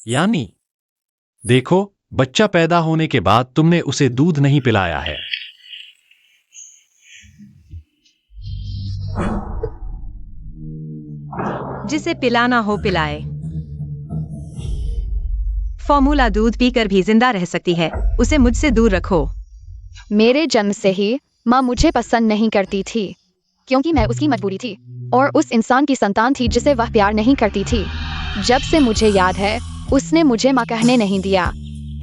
यानी देखो, बच्चा पैदा होने के बाद तुमने उसे दूध नहीं पिलाया है। जिसे पिलाना हो पिलाए। फॉर्मूला दूध पीकर भी जिंदा रह सकती है, उसे मुझसे दूर रखो। मेरे जन्म से ही माँ मुझे पसंद नहीं करती थी, क्योंकि मैं उसकी मजबूरी थी और उस इंसान की संतान थी जिसे वह प्यार नहीं करती थी। जब से मुझे याद है, उसने मुझे माँ कहने नहीं दिया।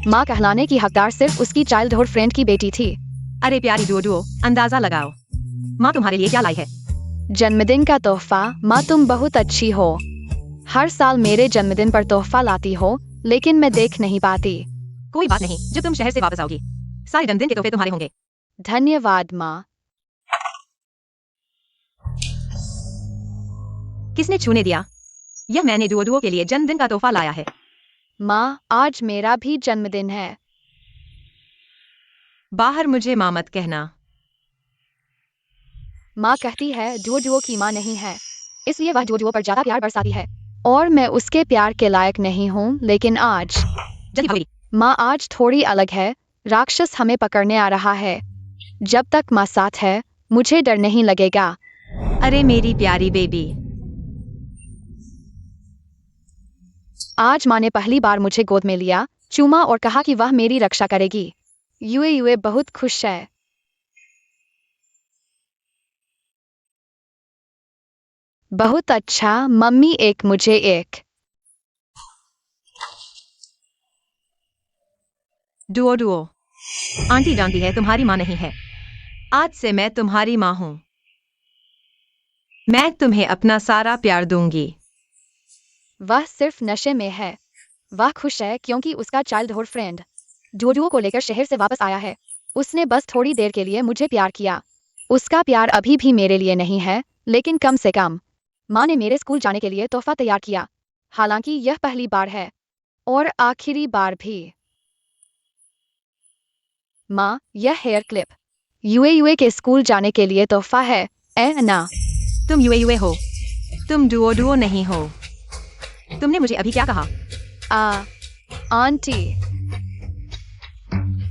माँ कहलाने की हकदार सिर्फ उसकी चाइल्डहुड फ्रेंड की बेटी थी। अरे प्यारी डुओ, अंदाजा लगाओ, माँ तुम्हारे लिए क्या लाई है? जन्मदिन का तोहफा। माँ तुम बहुत अच्छी हो। हर साल मेरे जन्मदिन पर तोहफा लाती हो, लेकिन मैं देख नहीं पाती। कोई बात नहीं, जब तुम शहर से वापस आओगी सारे जन्मदिन के तोहफे तुम्हारे होंगे। धन्यवाद माँ। किसने छूने दिया? यह मैंने डुओ के लिए जन्मदिन का तोहफा लाया है। माँ, आज मेरा भी जन्मदिन है। बाहर मुझे माँ मत कहना। माँ कहती है डुओ की माँ नहीं है, इसलिए वह डुओ पर ज्यादा प्यार बरसाती है और मैं उसके प्यार के लायक नहीं हूँ। लेकिन आज जल्दी भागेगी। माँ आज थोड़ी अलग है। राक्षस हमें पकड़ने आ रहा है। जब तक माँ साथ है, मुझे डर नहीं लगेगा। अरे मेरी प्यारी बेबी। आज माँ ने पहली बार मुझे गोद में लिया, चूमा और कहा कि वह मेरी रक्षा करेगी। यूए बहुत खुश है। बहुत अच्छा मम्मी, एक मुझे एक। डुओ, आंटी जानती है तुम्हारी माँ नहीं है। आज से मैं तुम्हारी माँ हूँ। मैं तुम्हें अपना सारा प्यार दूंगी। वह सिर्फ नशे में है। वह खुश है क्योंकि उसका चाइल्डहुड फ्रेंड डुओ को लेकर शहर से वापस आया है। उसने बस थोड़ी देर के लिए मुझे प्यार किया। उसका प्यार अभी भी मेरे लिए नहीं है, लेकिन कम से कम माँ ने मेरे स्कूल जाने के लिए तोहफा तैयार किया। हालांकि यह पहली बार है और आखिरी बार भी। माँ, यह हेयर क्लिप यूए के स्कूल जाने के लिए तोहफा है। ना, तुम यूए हो, तुम डुओ नहीं हो। तुमने मुझे अभी क्या कहा? आंटी।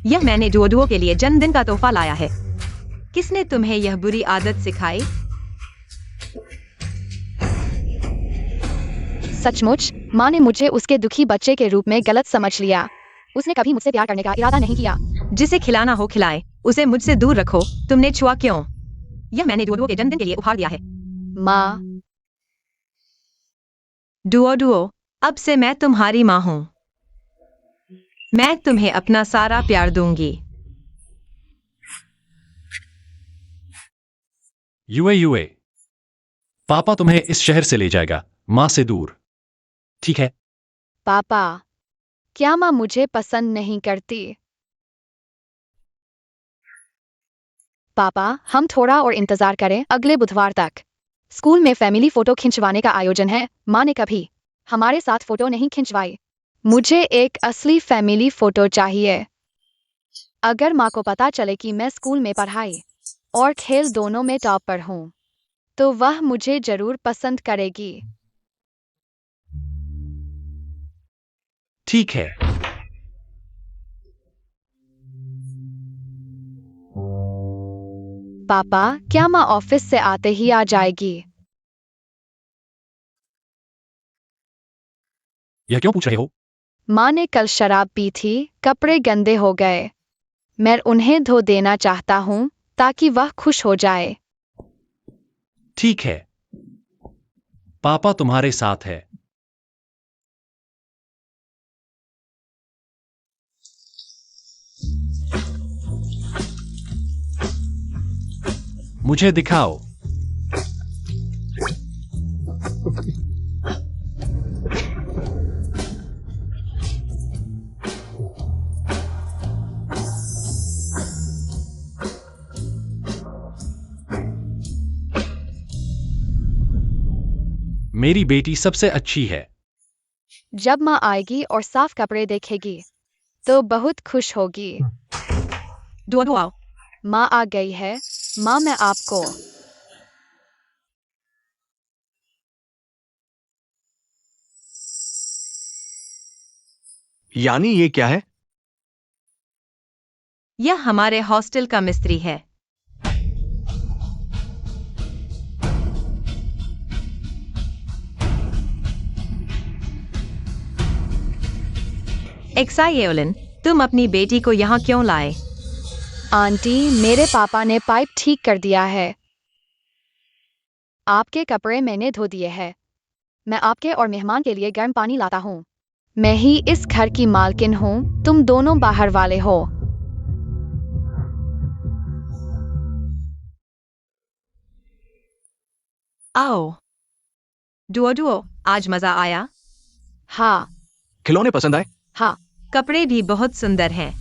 यह मैंने डुओ के लिए जन्मदिन का तोहफा लाया है। किसने तुम्हें यह बुरी आदत सिखाई? सचमुच माँ ने मुझे उसके दुखी बच्चे के रूप में गलत समझ लिया। उसने कभी मुझसे प्यार करने का इरादा नहीं किया। जिसे खिलाना हो खिलाए, उसे मुझसे दूर रखो। तुमने छुआ क्यों? यह मैंने डुओ के जन्मदिन के लिए उपहार दिया है। माँ, डुओ, अब से मैं तुम्हारी माँ हूँ। मैं तुम्हें अपना सारा प्यार दूंगी। यूए, पापा तुम्हें इस शहर से ले जाएगा, माँ से दूर। ठीक है? पापा, क्या माँ मुझे पसंद नहीं करती? पापा, हम थोड़ा और इंतजार करें अगले बुधवार तक। स्कूल में फैमिली फोटो खिंचवाने का आयोजन है। माँ ने कभी हमारे साथ फोटो नहीं खिंचवाई। मुझे एक असली फैमिली फोटो चाहिए। अगर माँ को पता चले कि मैं स्कूल में पढ़ाई और खेल दोनों में टॉपर हूँ, तो वह मुझे जरूर पसंद करेगी। ठीक है। पापा, क्या माँ ऑफिस से आते ही आ जाएगी? यह क्यों पूछ रहे हो? माँ ने कल शराब पी थी, कपड़े गंदे हो गए। मैं उन्हें धो देना चाहता हूँ ताकि वह खुश हो जाए। ठीक है, पापा तुम्हारे साथ है। मुझे दिखाओ। मेरी बेटी सबसे अच्छी है। जब माँ आएगी और साफ कपड़े देखेगी, तो बहुत खुश होगी। डुओ आओ। माँ आ गई है। माँ, मैं आपको यानी ये क्या है? यह हमारे हॉस्टल का मिस्त्री है। एक्साइयोलिन, तुम अपनी बेटी को यहाँ क्यों लाए? आंटी, मेरे पापा ने पाइप ठीक कर दिया है। आपके कपड़े मैंने धो दिए हैं। मैं आपके और मेहमान के लिए गर्म पानी लाता हूँ। मैं ही इस घर की मालकिन हूँ, तुम दोनों बाहर वाले हो। आओ। डुओ डुओ, आज मजा आया? हाँ। खिलौने पसंद आए? हाँ। कपड़े भी बहुत सुंदर हैं।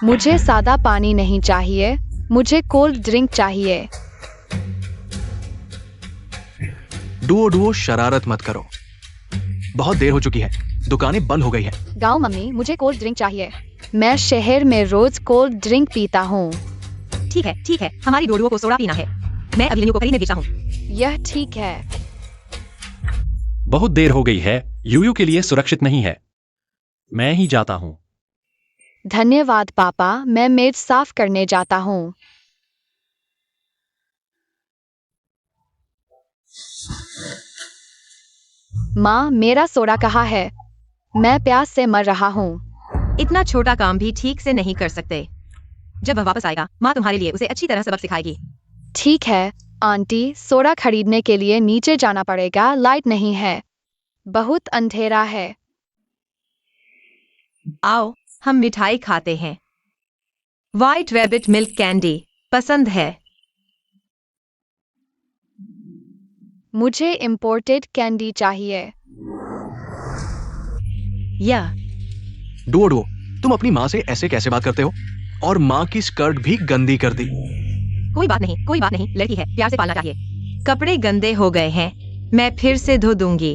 मुझे सादा पानी नहीं चाहिए, मुझे कोल्ड ड्रिंक चाहिए। डुओ डुओ, शरारत मत करो। बहुत देर हो चुकी है, दुकानें बंद हो गई है। गाँव मम्मी, मुझे कोल्ड ड्रिंक चाहिए। मैं शहर में रोज कोल्ड ड्रिंक पीता हूँ। ठीक है, हमारी डोडुओ को सोडा पीना है। मैं अभिमन्यु को खरीदने भेजा हूँ। यह ठीक है। बहुत देर हो गई है, यूयू के लिए सुरक्षित नहीं है। मैं ही जाता हूँ। धन्यवाद पापा, मैं मेज साफ करने जाता हूँ। माँ, मेरा सोडा कहाँ है? मैं प्यास से मर रहा हूँ। इतना छोटा काम भी ठीक से नहीं कर सकते। जब वह वापस आएगा, माँ तुम्हारे लिए उसे अच्छी तरह सबक सिखाएगी। ठीक है आंटी, सोडा खरीदने के लिए नीचे जाना पड़ेगा, लाइट नहीं है। बहुत अंधेरा है। आओ, हम मिठाई खाते हैं। व्हाइट रैबिट मिल्क कैंडी पसंद है। मुझे इम्पोर्टेड कैंडी चाहिए। यह डुओ डुओ, तुम अपनी माँ से ऐसे कैसे बात करते हो? और माँ की स्कर्ट भी गंदी कर दी। कोई बात नहीं, लड़की है, प्यार से पालना चाहिए। कपड़े गंदे हो गए हैं, मैं फिर से धो दूंगी।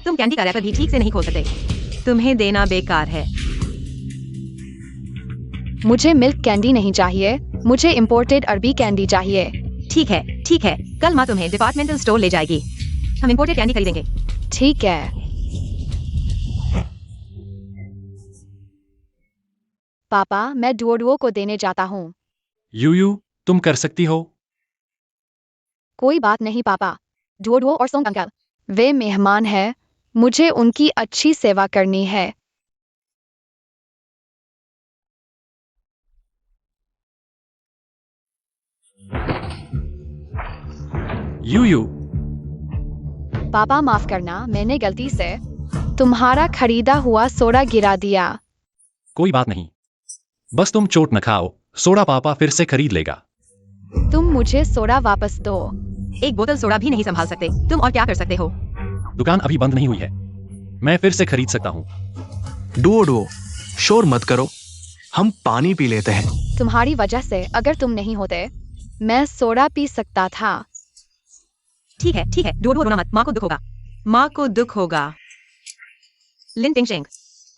तुम कैंडी का रैपर भी ठीक से नहीं खोल सकते। तुम्हें देना बेकार है। मुझे मिल्क कैंडी नहीं चाहिए, मुझे इम्पोर्टेड अरबी कैंडी चाहिए। ठीक है, कल माँ तुम्हें डिपार्टमेंटल स्टोर ले जाएगी। हम इम्पोर्टेड कैंडी खरीदेंगे। ठीक है। पापा, मैं डुओ को देने जाता हूँ। यूयू, तुम कर सकती हो। कोई बात नहीं पापा। डुओ और सोंग अंकल, वे मेहमान हैं, मुझे उनकी अच्छी सेवा करनी है। यूयू, पापा माफ करना, मैंने गलती से तुम्हारा खरीदा हुआ सोडा गिरा दिया। कोई बात नहीं। बस तुम चोट न खाओ, सोडा पापा फिर से खरीद लेगा। तुम मुझे सोडा वापस दो। एक बोतल सोडा भी नहीं संभाल सकते तुम, और क्या कर सकते हो? दुकान अभी बंद नहीं हुई है, मैं फिर से खरीद सकता हूँ। डुओ डुओ, शोर मत करो, हम पानी पी लेते हैं। तुम्हारी वजह से अगर तुम नहीं होते, मैं सोडा पी सकता था। ठीक है, डुओ रोना मत, माँ को दुख होगा। लिन टिंगशेंग,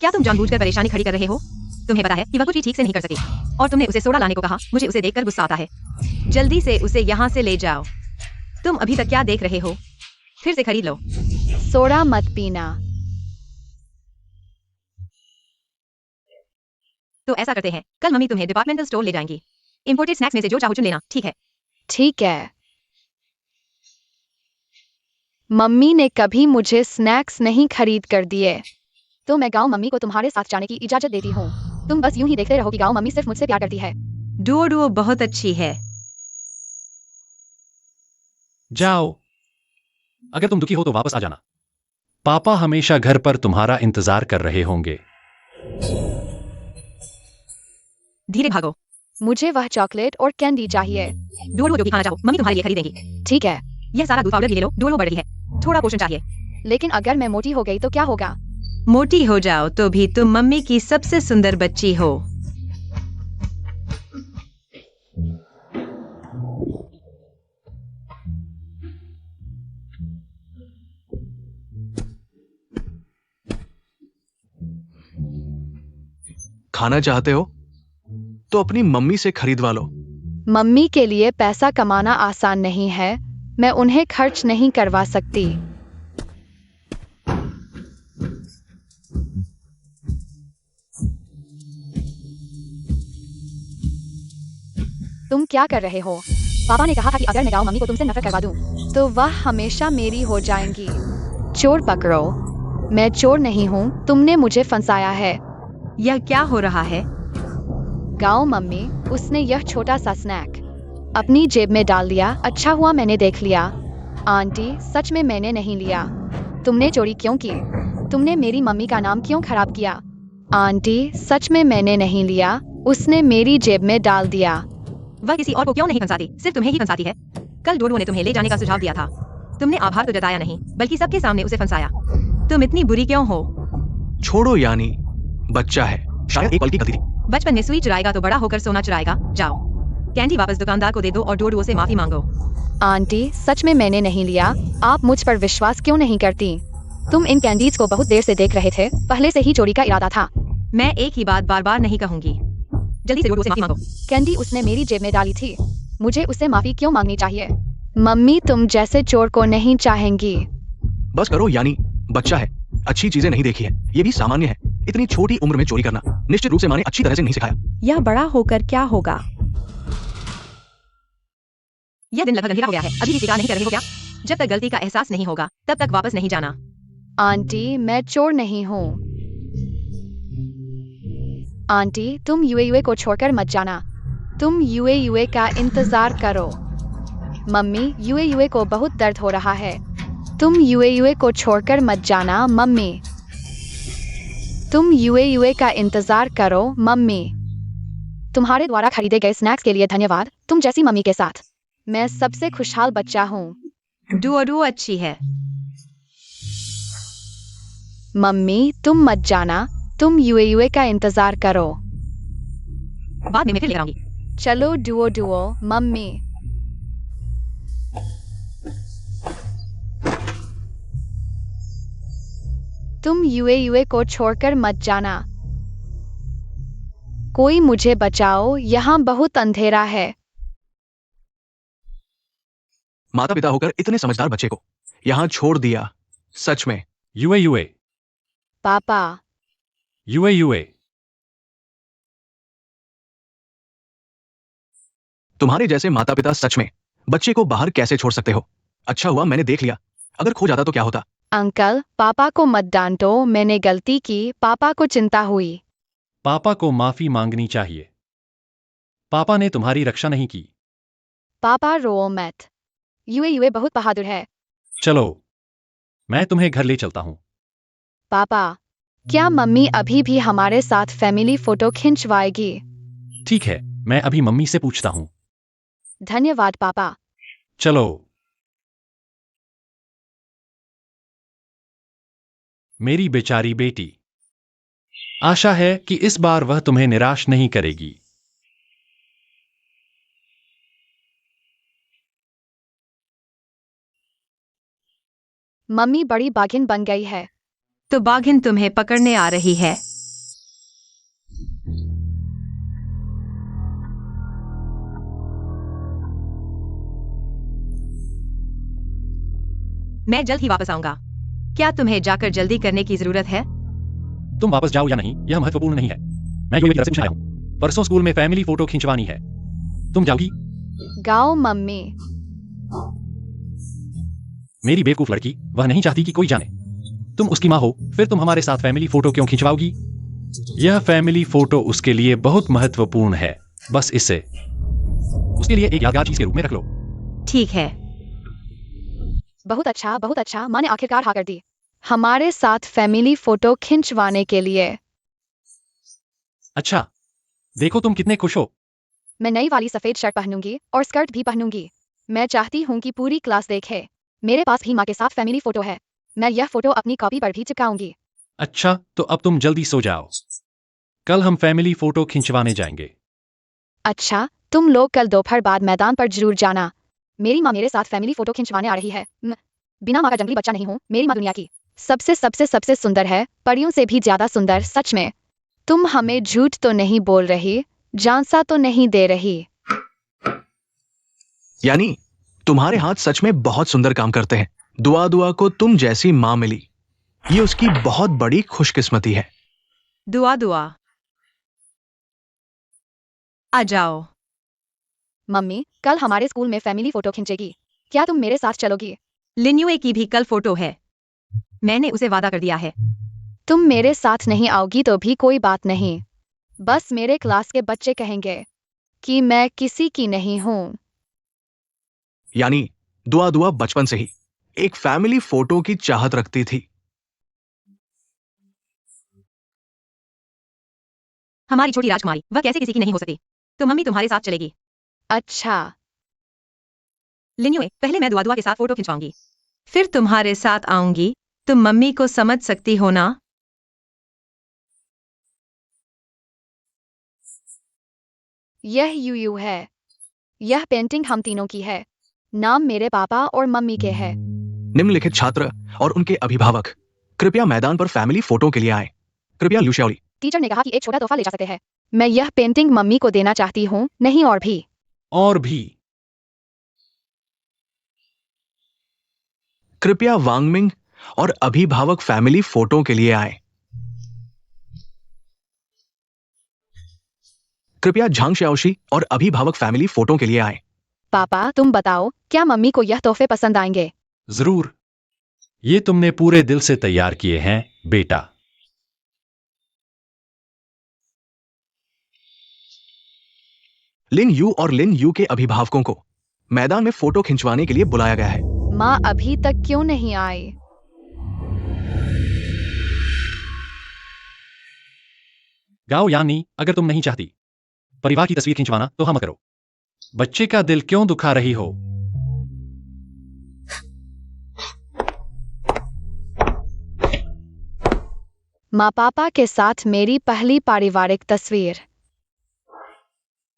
क्या तुम जानबूझकर परेशानी खड़ी कर रहे हो? तुम्हें पता है कि वह कुछ भी ठीक से नहीं कर सकी, और तुमने उसे सोडा लाने को कहा। मुझे उसे देखकर गुस्सा आता है। जल्दी से उसे यहाँ से ले जाओ। तुम अभी तक क्या देख रहे हो? फिर से खरीद लो। सोडा मत पीना। तो ऐसा करते हैं, कल मम्मी तुम्हें डिपार्टमेंटल स्टोर ले जाएंगी। इंपोर्टेड स्नैक्स में से जो चाहो चुन लेना, ठीक है? ठीक है। मम्मी ने कभी मुझे स्नैक्स नहीं खरीद कर दिए, तो मैं गांव मम्मी को तुम्हारे साथ जाने की इजाजत देती हूँ। तुम बस यूं ही देखते रहो कि गांव मम्मी सिर्फ मुझसे प्यार करती है। डुओ बहुत अच्छी है। जाओ, अगर तुम दुखी हो तो वापस आ जाना। पापा हमेशा घर पर तुम्हारा इंतजार कर रहे होंगे। धीरे भागो। मुझे वह चॉकलेट और कैंडी चाहिए। डुओ जो भी खाना चाहो, मम्मी तुम्हारे लिए खरीदेंगी। ठीक है। यह सारा दूध पाउडर भी ले लो, डुओ बढ़ रही है, थोड़ा पोषण चाहिए। लेकिन अगर मैं मोटी हो गई तो क्या होगा? मोटी हो जाओ तो भी तुम मम्मी की सबसे सुंदर बच्ची हो। खाना चाहते हो तो अपनी मम्मी से खरीदवा लो। मम्मी के लिए पैसा कमाना आसान नहीं है, मैं उन्हें खर्च नहीं करवा सकती। तुम क्या कर रहे हो? पापा ने कहा था कि अगर मैं गाँव मम्मी को तुमसे नफरत करवा दूं, तो वह हमेशा मेरी हो जाएंगी। चोर पकड़ो। मैं चोर नहीं हूँ, तुमने मुझे फंसाया है। यह क्या हो रहा है? गाँव मम्मी, उसने यह छोटा सा स्नैक अपनी जेब में डाल दिया। अच्छा हुआ मैंने देख लिया। आंटी, सच में मैंने नहीं लिया। तुमने चोरी क्यों की? तुमने मेरी मम्मी का नाम क्यों खराब किया? आंटी, सच में मैंने नहीं लिया, उसने मेरी जेब में डाल दिया। वह किसी और को क्यों नहीं फंसाती, सिर्फ तुम्हें ही फंसाती है। कल डोडो ने तुम्हें ले जाने का सुझाव दिया था। तुमने आभार तो जताया नहीं, बल्कि सबके सामने उसे फंसाया। तुम इतनी बुरी क्यों हो? छोड़ो यानी, बच्चा है, शायद एक पल की गलती थी। बचपन में सुई चुराएगा तो बड़ा होकर सोना चुराएगा। जाओ, कैंडी वापस दुकानदार को दे दो और डोडो से माफी मांगो। आंटी, सच में मैंने नहीं लिया। आप मुझ पर विश्वास क्यों नहीं करती? तुम इन कैंडीज को बहुत देर से देख रहे थे, पहले से ही चोरी का इरादा था। मैं एक ही बात बार बार नहीं कहूंगी। जल्दी से डोडो से माफी मांगो। कैंडी उसने मेरी जेब में डाली थी, मुझे उससे माफी क्यों मांगनी चाहिए? मम्मी, तुम जैसे चोर को नहीं चाहेंगी। बस करो यानी, बच्चा है, अच्छी चीजें नहीं देखी है, ये भी सामान्य है। इतनी छोटी उम्र में चोरी करना निश्चित रूप से माँ ने अच्छी तरह से नहीं सिखाया। यह बड़ा होकर क्या होगा? यह दिन लगभग अंधेरा हो गया है, अभी भी स्वीकार नहीं कर रहे हो क्या? जब तक गलती का एहसास नहीं होगा, तब तक वापस नहीं जाना। आंटी, मैं चोर नहीं हूँ। आंटी, तुम यूए को छोड़कर मत जाना। तुम यूए का इंतजार करो। मम्मी, यूए को बहुत दर्द हो रहा है। तुम यूए को छोड़कर मत जाना मम्मी। तुम यूए का इंतजार करो मम्मी। तुम्हारे द्वारा खरीदे गए स्नैक्स के लिए धन्यवाद। तुम जैसी मम्मी के साथ मैं सबसे खुशहाल बच्चा हूँ। डुओ अच्छी है। मम्मी, तुम मत जाना, तुम यूए का इंतजार करो। बाद में मैं फिर लेकर आऊंगी। चलो डुओ मम्मी। तुम यूए को छोड़कर मत जाना। कोई मुझे बचाओ, यहाँ बहुत अंधेरा है। माता पिता होकर इतने समझदार बच्चे को यहाँ छोड़ दिया, सच में। यूए पापा, यूए तुम्हारे जैसे माता पिता सच में बच्चे को बाहर कैसे छोड़ सकते हो? अच्छा हुआ मैंने देख लिया, अगर खो जाता तो क्या होता? अंकल, पापा को मत डांटो, मैंने गलती की। पापा को चिंता हुई। पापा को माफी मांगनी चाहिए। पापा ने तुम्हारी रक्षा नहीं की। पापा, रो मत। यूए बहुत बहादुर है। चलो, मैं तुम्हें घर ले चलता हूँ। पापा, क्या मम्मी अभी भी हमारे साथ फैमिली फोटो खिंचवाएगी? ठीक है, मैं अभी मम्मी से पूछता हूँ। धन्यवाद पापा। चलो। मेरी बेचारी बेटी, आशा है कि इस बार वह तुम्हें निराश नहीं करेगी। मम्मी बड़ी बाघिन बन गई है। तो बाघिन तुम्हें पकड़ने आ रही है। मैं जल्द ही वापस आऊंगा। क्या तुम्हें जाकर जल्दी करने की जरूरत है? तुम वापस जाओ या नहीं, यह महत्वपूर्ण नहीं है। मैं यूए की तरफ से पूछ आया हूँ। परसों स्कूल में फैमिली फोटो खिंचवानी है। तुम जाओगी? गाओ मम्मी। मेरी बेवकूफ लड़की, वह नहीं चाहती कि कोई जाने। तुम उसकी माँ हो, फिर तुम हमारे साथ फैमिली फोटो क्यों खिंचवाओगी? यह फैमिली फोटो उसके लिए बहुत महत्वपूर्ण है। बस इसे उसके लिए एक यादगार चीज के रूप में रख लो। ठीक है। बहुत अच्छा, बहुत अच्छा। माँ ने आखिरकार हाँ कर दी। हमारे साथ फैमिली फोटो खिंचवाने के लिए। अच्छा, देखो तुम कितने खुश हो। मैं नई वाली सफेद शर्ट पहनूंगी और स्कर्ट भी पहनूंगी। मैं चाहती हूँ कि पूरी क्लास देखे। मेरे पास भी माँ के साथ फैमिली फोटो है। मैं यह फोटो अपनी कॉपी पर भी चिपकाऊंगी। अच्छा, तो अब तुम जल्दी सो जाओ। कल हम फैमिली फोटो खिंचवाने जाएंगे। अच्छा, तुम लोग कल दोपहर बाद मैदान पर जरूर जाना। मेरी माँ मेरे साथ फैमिली फोटो खिंचवाने आ रही है। बिना माँ का जंगली बच्चा नहीं हूँ। मेरी माँ दुनिया की सबसे सबसे सबसे सुंदर है, परियों से भी ज्यादा सुंदर, सच में। तुम हमें झूठ तो नहीं बोल रही, झांसा तो नहीं दे रही। यानी तुम्हारे हाथ सच में बहुत सुंदर काम करते हैं। दुआ दुआ को तुम जैसी माँ मिली, ये उसकी बहुत बड़ी खुशकिस्मती है। दुआ दुआ। आ जाओ। मम्मी, कल हमारे स्कूल में फैमिली फोटो खींचेगी, क्या तुम मेरे साथ चलोगी? लिन्युए की भी कल फोटो है, मैंने उसे वादा कर दिया है। तुम मेरे साथ नहीं आओगी तो भी कोई बात नहीं, बस मेरे क्लास के बच्चे कहेंगे कि मैं किसी की नहीं हूँ। यानी दुआ दुआ बचपन से ही एक फैमिली फोटो की चाहत रखती थी। हमारी छोटी राजकुमारी, वह कैसे किसी की नहीं हो सकती। तो मम्मी तुम्हारे साथ चलेगी। अच्छा, लिन्युए, पहले मैं दुआ दुआ के साथ फोटो खिंचवाऊंगी, फिर तुम्हारे साथ आऊंगी। तुम मम्मी को समझ सकती हो ना? यह यूयू है। यह पेंटिंग हम तीनों की है। नाम मेरे पापा और मम्मी के है। निम्नलिखित छात्र और उनके अभिभावक कृपया मैदान पर फैमिली फोटो के लिए आए। कृपया लुशियाओली। टीचर ने कहा कि एक छोटा तोहफा ले जा सकते हैं। मैं यह पेंटिंग मम्मी को देना चाहती हूँ, नहीं और भी। और भी। कृपया वांगमिंग और अभिभावक फैमिली फोटो के लिए आए। कृपया झांग श्याओशी और अभिभावक फैमिली फोटो के लिए आए। पापा, तुम बताओ, क्या मम्मी को यह तोहफे पसंद आएंगे? जरूर, ये तुमने पूरे दिल से तैयार किए हैं बेटा। लिन यू और लिन यू के अभिभावकों को मैदान में फोटो खिंचवाने के लिए बुलाया गया है। माँ अभी तक क्यों नहीं आई? गाओ यानी, अगर तुम नहीं चाहती परिवार की तस्वीर खिंचवाना तो हम करो। बच्चे का दिल क्यों दुखा रही हो? माँ पापा के साथ मेरी पहली पारिवारिक तस्वीर।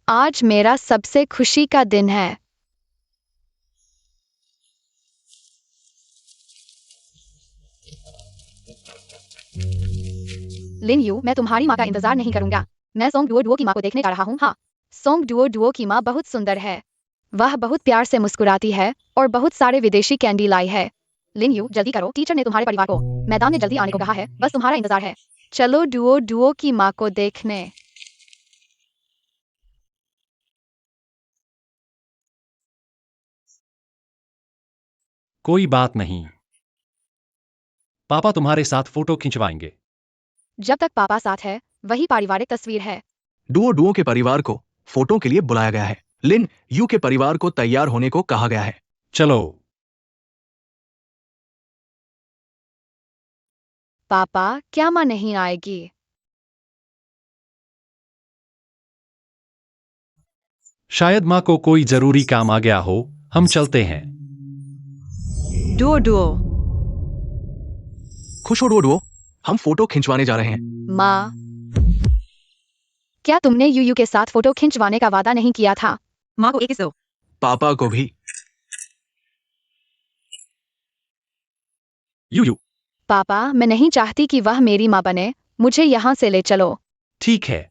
आज मेरा सबसे खुशी का दिन है। लिन यू, मैं तुम्हारी माँ का इंतजार नहीं करूंगा। मैं सोंग डुओ डुओ की माँ को देखने जा रहा हूँ। हाँ, सोंग डुओ डुओ की माँ बहुत सुंदर है। वह बहुत प्यार से मुस्कुराती है और बहुत सारे विदेशी कैंडी लाई है। लिन यू, जल्दी करो, टीचर ने तुम्हारे परिवार को मैदान में जल्दी आने को कहा है, बस तुम्हारा इंतजार है। चलो डुओ डुओ की माँ को देखने। कोई बात नहीं, पापा तुम्हारे साथ फोटो खिंचवाएंगे। जब तक पापा साथ है, वही पारिवारिक तस्वीर है। डुओ डुओ के परिवार को फोटो के लिए बुलाया गया है। लिन यू के परिवार को तैयार होने को कहा गया है। चलो। पापा, क्या माँ नहीं आएगी? शायद माँ को कोई जरूरी काम आ गया हो, हम चलते हैं। Duo Duo. खुश हो डुओ डुओ, हम फोटो खिंचवाने जा रहे हैं। माँ, क्या तुमने यूयू के साथ फोटो खिंचवाने का वादा नहीं किया था? माँ को एक किस दो। पापा को भी। यू। पापा, मैं नहीं चाहती कि वह मेरी माँ बने, मुझे यहाँ से ले चलो। ठीक है।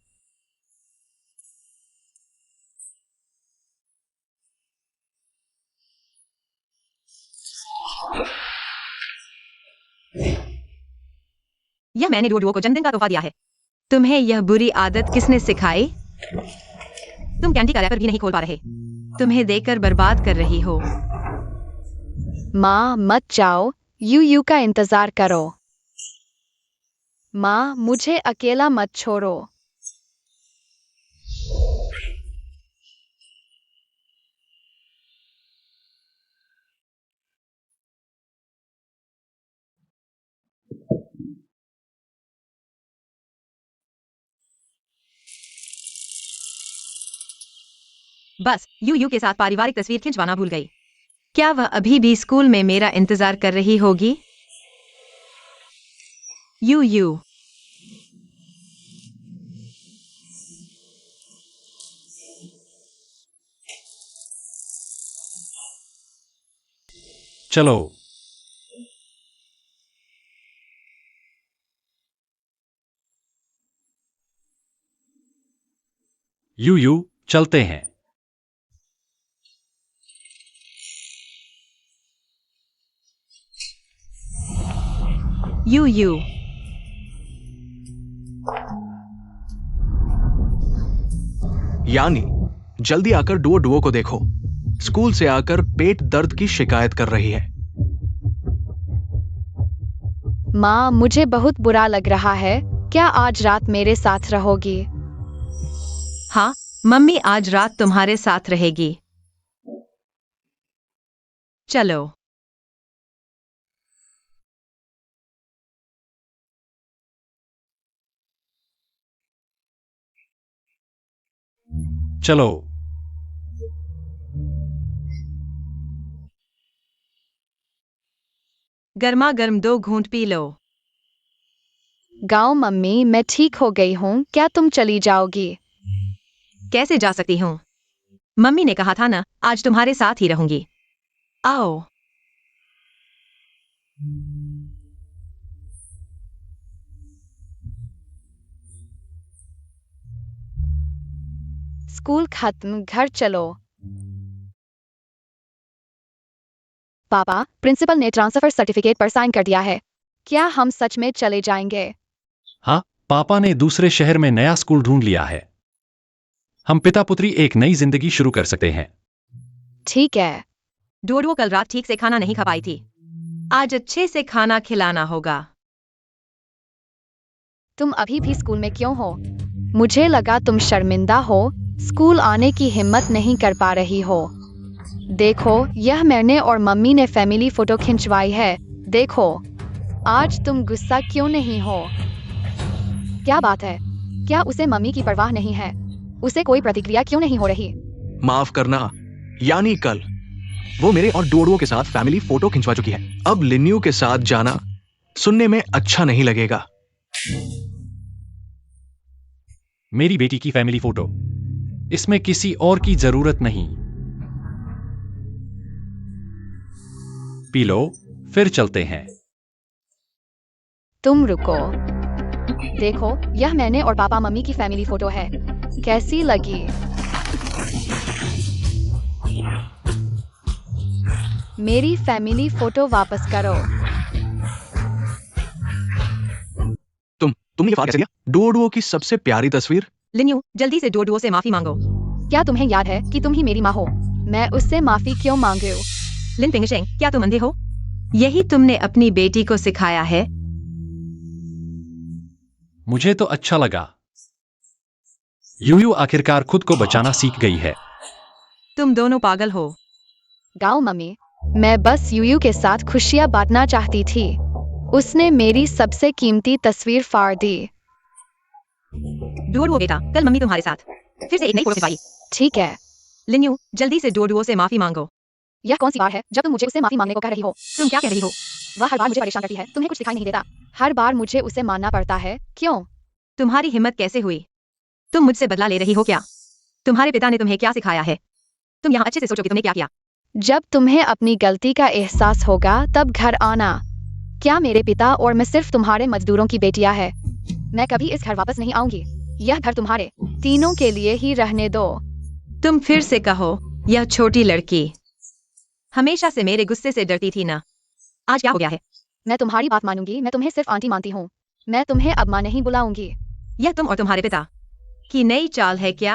यह मैंने डुओ डुओ को जन्मदिन का तोहफा दिया है। तुम्हें यह बुरी आदत किसने सिखाई? तुम कैंडी का रैपर भी नहीं खोल पा रहे। तुम्हें देकर बर्बाद कर रही हो। माँ, मत जाओ, यूयू का इंतजार करो। माँ, मुझे अकेला मत छोड़ो। बस यू के साथ पारिवारिक तस्वीर खिंचवाना भूल गई। क्या वह अभी भी स्कूल में मेरा इंतजार कर रही होगी? यू। चलो। यू चलते हैं। यू यानी जल्दी आकर डुओ डुओ को देखो। स्कूल से आकर पेट दर्द की शिकायत कर रही है। माँ, मुझे बहुत बुरा लग रहा है। क्या आज रात मेरे साथ रहोगी? हाँ, मम्मी आज रात तुम्हारे साथ रहेगी। चलो। चलो। गर्मा गर्म 2 घूंट पी लो। गाँव मम्मी, मैं ठीक हो गई हूँ। क्या तुम चली जाओगी? कैसे जा सकती हूँ? मम्मी ने कहा था ना, आज तुम्हारे साथ ही रहूंगी। आओ। स्कूल खत्म, घर चलो। पापा, प्रिंसिपल ने ट्रांसफर सर्टिफिकेट पर साइन कर दिया है। क्या हम सच में चले जाएंगे? हाँ, पापा ने दूसरे शहर में नया स्कूल ढूंढ लिया है। हम पिता पुत्री एक नई जिंदगी शुरू कर सकते हैं। ठीक है। डोडो कल रात ठीक से खाना नहीं खा पाई थी। आज अच्छे से खाना खिलाना होगा। तुम अभी भी स्कूल में क्यों हो? मुझे लगा तुम शर्मिंदा हो, स्कूल आने की हिम्मत नहीं कर पा रही हो। देखो, यह मैंने और मम्मी ने फैमिली फोटो खिंचवाई है। देखो, आज तुम गुस्सा क्यों नहीं हो? क्या बात है? क्या उसे मम्मी की परवाह नहीं है? उसे कोई प्रतिक्रिया क्यों नहीं हो रही? माफ करना, यानी कल वो मेरे और डोडुओ के साथ फैमिली फोटो खिंचवा चुकी है। अब लिन्यू के साथ जाना सुनने में अच्छा नहीं लगेगा। मेरी बेटी की फैमिली फोटो, इसमें किसी और की जरूरत नहीं। पी लो, फिर चलते हैं। तुम रुको। देखो, यह मैंने और पापा मम्मी की फैमिली फोटो है। कैसी लगी? मेरी फैमिली फोटो वापस करो। तुमने ये फाड़ कैसे लिया? डोडुओ की सबसे प्यारी तस्वीर। लिन्यू, जल्दी से डोडुओ से माफी मांगो। क्या तुम्हें याद है कि तुम ही मेरी माँ हो? मैं उससे माफी क्यों मांगू? लिन पिंगशेंग, क्या तुम अंधे हो? यही तुमने अपनी बेटी को सिखाया है? मुझे तो अच्छा लगा। यू आखिरकार खुद को बचाना सीख गई है। तुम दोनों पागल हो। गाँव मम्मी, मैं बस यूयू के साथ खुशियाँ बांटना चाहती थी। उसने मेरी सबसे कीमती तस्वीर फाड़ दी। डोडुओ बेटा, कल मम्मी तुम्हारे साथ फिर से एक नई फोटो खिंचवाई। ठीक है। लिन्यू, जल्दी से डोडुओ से माफी मांगो। यह कौन सी बार है जब तुम मुझे उसे माफी मांगने को कह रही हो? तुम क्या कह रही हो? वह हर बार मुझे परेशान करती है। तुम्हें कुछ दिखाई नहीं देता? हर बार मुझे उसे मानना पड़ता है। क्यों? तुम्हारी हिम्मत कैसे हुई? तुम मुझसे बदला ले रही हो क्या? तुम्हारे पिता ने तुम्हें क्या सिखाया है? तुम यहाँ अच्छे से सोचो कि तुमने क्या किया। जब तुम्हें अपनी गलती का एहसास होगा तब घर आना। क्या मेरे पिता और मैं सिर्फ तुम्हारे मजदूरों की बेटियां हैं? मैं कभी इस घर वापस नहीं आऊंगी। यह घर तुम्हारे तीनों के लिए ही रहने दो। तुम फिर से कहो, यह छोटी लड़की हमेशा से मेरे गुस्से से डरती थी ना? आज क्या हो गया है? मैं तुम्हारी बात मानूंगी। मैं तुम्हें सिर्फ आंटी मानती हूँ। मैं तुम्हें अब माँ नहीं बुलाऊंगी। यह तुम और तुम्हारे पिता की नई चाल है क्या?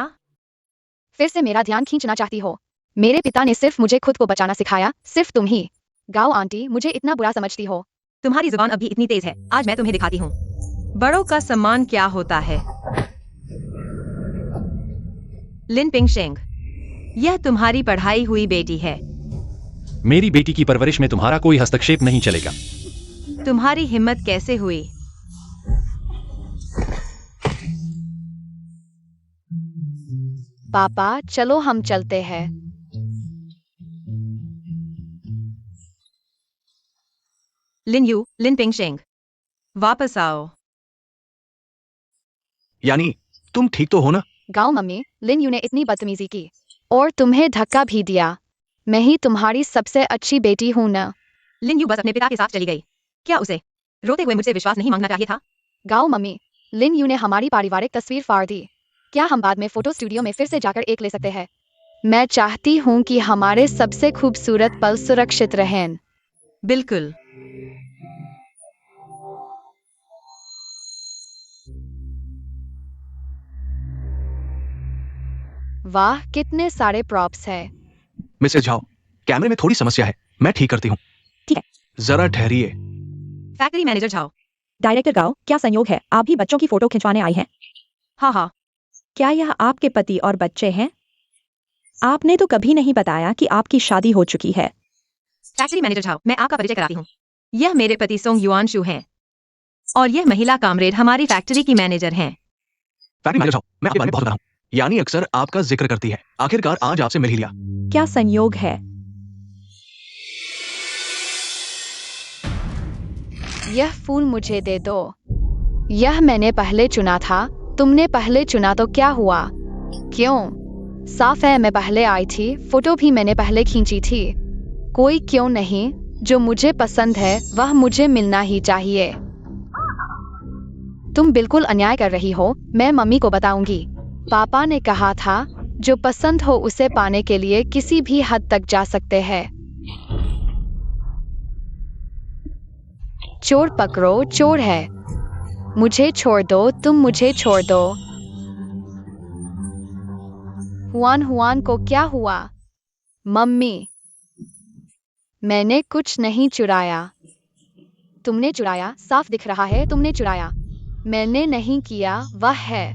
फिर से मेरा ध्यान खींचना चाहती हो? मेरे पिता ने सिर्फ मुझे खुद को बचाना सिखाया, सिर्फ तुम ही। गाँव आंटी, मुझे इतना बुरा समझती हो? तुम्हारी जुबान अभी इतनी तेज है। आज मैं तुम्हें दिखाती हूँ बड़ों का सम्मान क्या होता है। लिन पिंगशेंग, यह तुम्हारी पढ़ाई हुई बेटी है। मेरी बेटी की परवरिश में तुम्हारा कोई हस्तक्षेप नहीं चलेगा। तुम्हारी हिम्मत कैसे हुई? पापा, चलो हम चलते हैं। लिन पिंगशेंग, वापस आओ। यानी तुम ठीक तो हो ना? गाँव मम्मी, लिन यू ने इतनी बदतमीजी की और तुम्हें धक्का भी दिया। मैं ही तुम्हारी सबसे अच्छी बेटी हूँ ना? लिन यू बस अपने पिता के साथ चली गई। क्या उसे रोते हुए मुझसे विश्वास नहीं मांगना चाहिए था? गाँव मम्मी, लिन यू ने हमारी पारिवारिक तस्वीर फाड़ दी। क्या हम बाद में फोटो स्टूडियो में फिर से जाकर एक ले सकते हैं? मैं चाहती हूँ कि हमारे सबसे खूबसूरत पल सुरक्षित रहें। बिल्कुल। वाह, कितने सारे प्रॉप्स हैं। मिसेस झाओ, कैमरे में थोड़ी समस्या है, मैं ठीक करती हूँ। ठीक है। जरा ठहरिए। Factory manager Zhao. Director Gao, क्या संयोग है, आप भी बच्चों की फोटो खिंचवाने आई हैं? हाँ हाँ। क्या यह आपके पति और बच्चे हैं? आपने तो कभी नहीं बताया कि आपकी शादी हो चुकी है। फैक्ट्री मैनेजर झाओ, मैं आपका परिचय कराती हूँ। यह मेरे पति सोंग युआनशु हैं और यह महिला कामरेड हमारी फैक्ट्री की मैनेजर हैं। फैक्ट्री मैनेजर झाओ, मैं आपके बारे में बहुत सुना हूँ। यानी अक्सर आपका जिक्र करती है। आखिरकार आज आपसे मिल ही लिया। क्या संयोग है। यह फूल मुझे दे दो। यह मैंने पहले चुना था। तुमने पहले चुना तो क्या हुआ? क्यों? साफ है, मैं पहले आई थी, फोटो भी मैंने पहले खींची थी। कोई क्यों नहीं, जो मुझे पसंद है वह मुझे मिलना ही चाहिए। तुम बिल्कुल अन्याय कर रही हो, मैं मम्मी को बताऊंगी। पापा ने कहा था जो पसंद हो उसे पाने के लिए किसी भी हद तक जा सकते हैं। चोर पकड़ो, चोर है। मुझे छोड़ दो, तुम मुझे छोड़ दो। हुआन हुआन को क्या हुआ? मम्मी, मैंने कुछ नहीं चुराया। तुमने चुराया, साफ दिख रहा है तुमने चुराया। मैंने नहीं किया, वह है।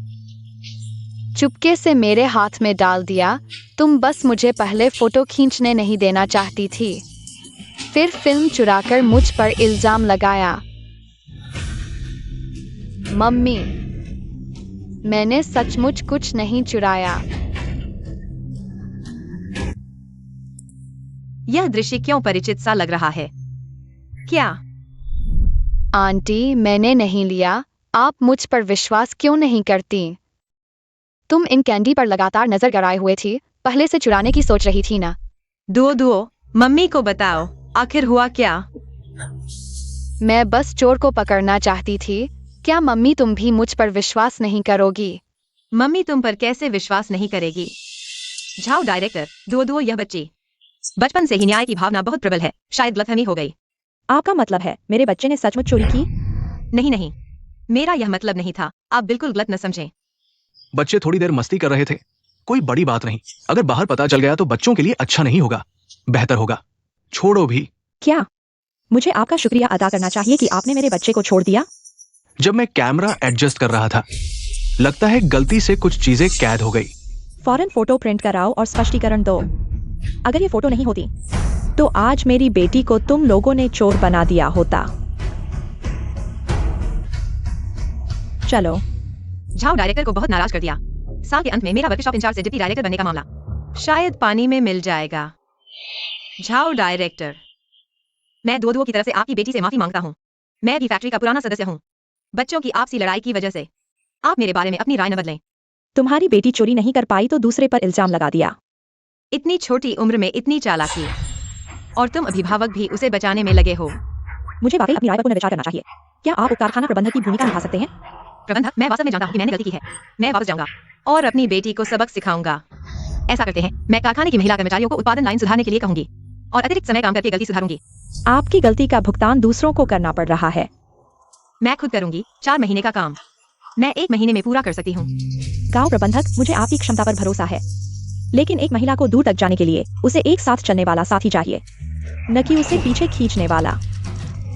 चुपके से मेरे हाथ में डाल दिया। तुम बस मुझे पहले फोटो खींचने नहीं देना चाहती थी, फिर फिल्म चुराकर मुझ पर इल्जाम लगाया। मम्मी, मैंने सचमुच कुछ नहीं चुराया। यह दृश्य क्यों परिचित सा लग रहा है? क्या? आंटी, मैंने नहीं लिया। आप मुझ पर विश्वास क्यों नहीं करती? तुम इन कैंडी पर लगातार नजर गड़ाए हुए थी, पहले से चुराने की सोच रही थी ना? दुओ, मम्मी को बताओ, आखिर हुआ क्या? मैं बस चोर को पकड़ना चाहती थी। क्या मम्मी तुम भी मुझ पर विश्वास नहीं करोगी? मम्मी तुम पर कैसे विश्वास नहीं करेगी? झाओ डायरेक्टर, दुओ, यह बच्ची बचपन से ही न्याय की भावना बहुत प्रबल है, शायद गलतफहमी हो गई। आपका मतलब है मेरे बच्चे ने सचमुच चोरी की? नहीं नहीं, मेरा यह मतलब नहीं था, आप बिल्कुल गलत न समझें। बच्चे थोड़ी देर मस्ती कर रहे थे, कोई बड़ी बात नहीं। अगर बाहर पता चल गया तो बच्चों के लिए अच्छा नहीं होगा, बेहतर होगा छोड़ो भी। क्या मुझे आपका शुक्रिया अदा करना चाहिए कि आपने मेरे बच्चे को छोड़ दिया? जब मैं कैमरा एडजस्ट कर रहा था, लगता है गलती से कुछ चीजें कैद हो गई। फौरन फोटो प्रिंट कराओ और स्पष्टीकरण दो। अगर ये फोटो नहीं होती तो आज मेरी बेटी को तुम लोगों ने चोर बना दिया होता। चलो। झाओ डायरेक्टर को बहुत नाराज कर दिया। साल के अंत में मेरा वर्कशॉप इंचार्ज से डिप्टी डायरेक्टर बनने का मामला शायद पानी में मिल जाएगा। झाओ डायरेक्टर, मैं दुओ की तरफ से आपकी बेटी से माफी मांगता हूँ। मैं भी फैक्ट्री का पुराना सदस्य हूँ। बच्चों की आपसी लड़ाई की वजह से आप मेरे बारे में अपनी राय न बदलें। तुम्हारी बेटी चोरी नहीं कर पाई तो दूसरे पर इल्जाम लगा दिया। इतनी छोटी उम्र में इतनी चालाकी, और तुम अभिभावक भी उसे बचाने में लगे हो। मुझे वाकई अपनी राय पर पुनर्विचार करना चाहिए। क्या आप कारखाना प्रबंधक की भूमिका निभा सकते हैं? प्रबंधक, मैं वास्तव में जानता हूँ कि मैंने गलती की है। मैं वापस जाऊंगा और अपनी बेटी को सबक सिखाऊंगा। ऐसा करते हैं, मैं कारखाने की महिला कर्मचारियों को उत्पादन लाइन सुधारने के लिए कहूंगी और अतिरिक्त समय काम करके गलती सुधारूंगी। आपकी गलती का भुगतान दूसरों को करना पड़ रहा है। मैं खुद करूंगी। 4 महीने का काम मैं 1 महीने में पूरा कर सकती हूँ। गांव प्रबंधक, मुझे आपकी क्षमता पर भरोसा है, लेकिन एक महिला को दूर तक जाने के लिए उसे एक साथ चलने वाला साथी चाहिए, न कि उसे पीछे खींचने वाला।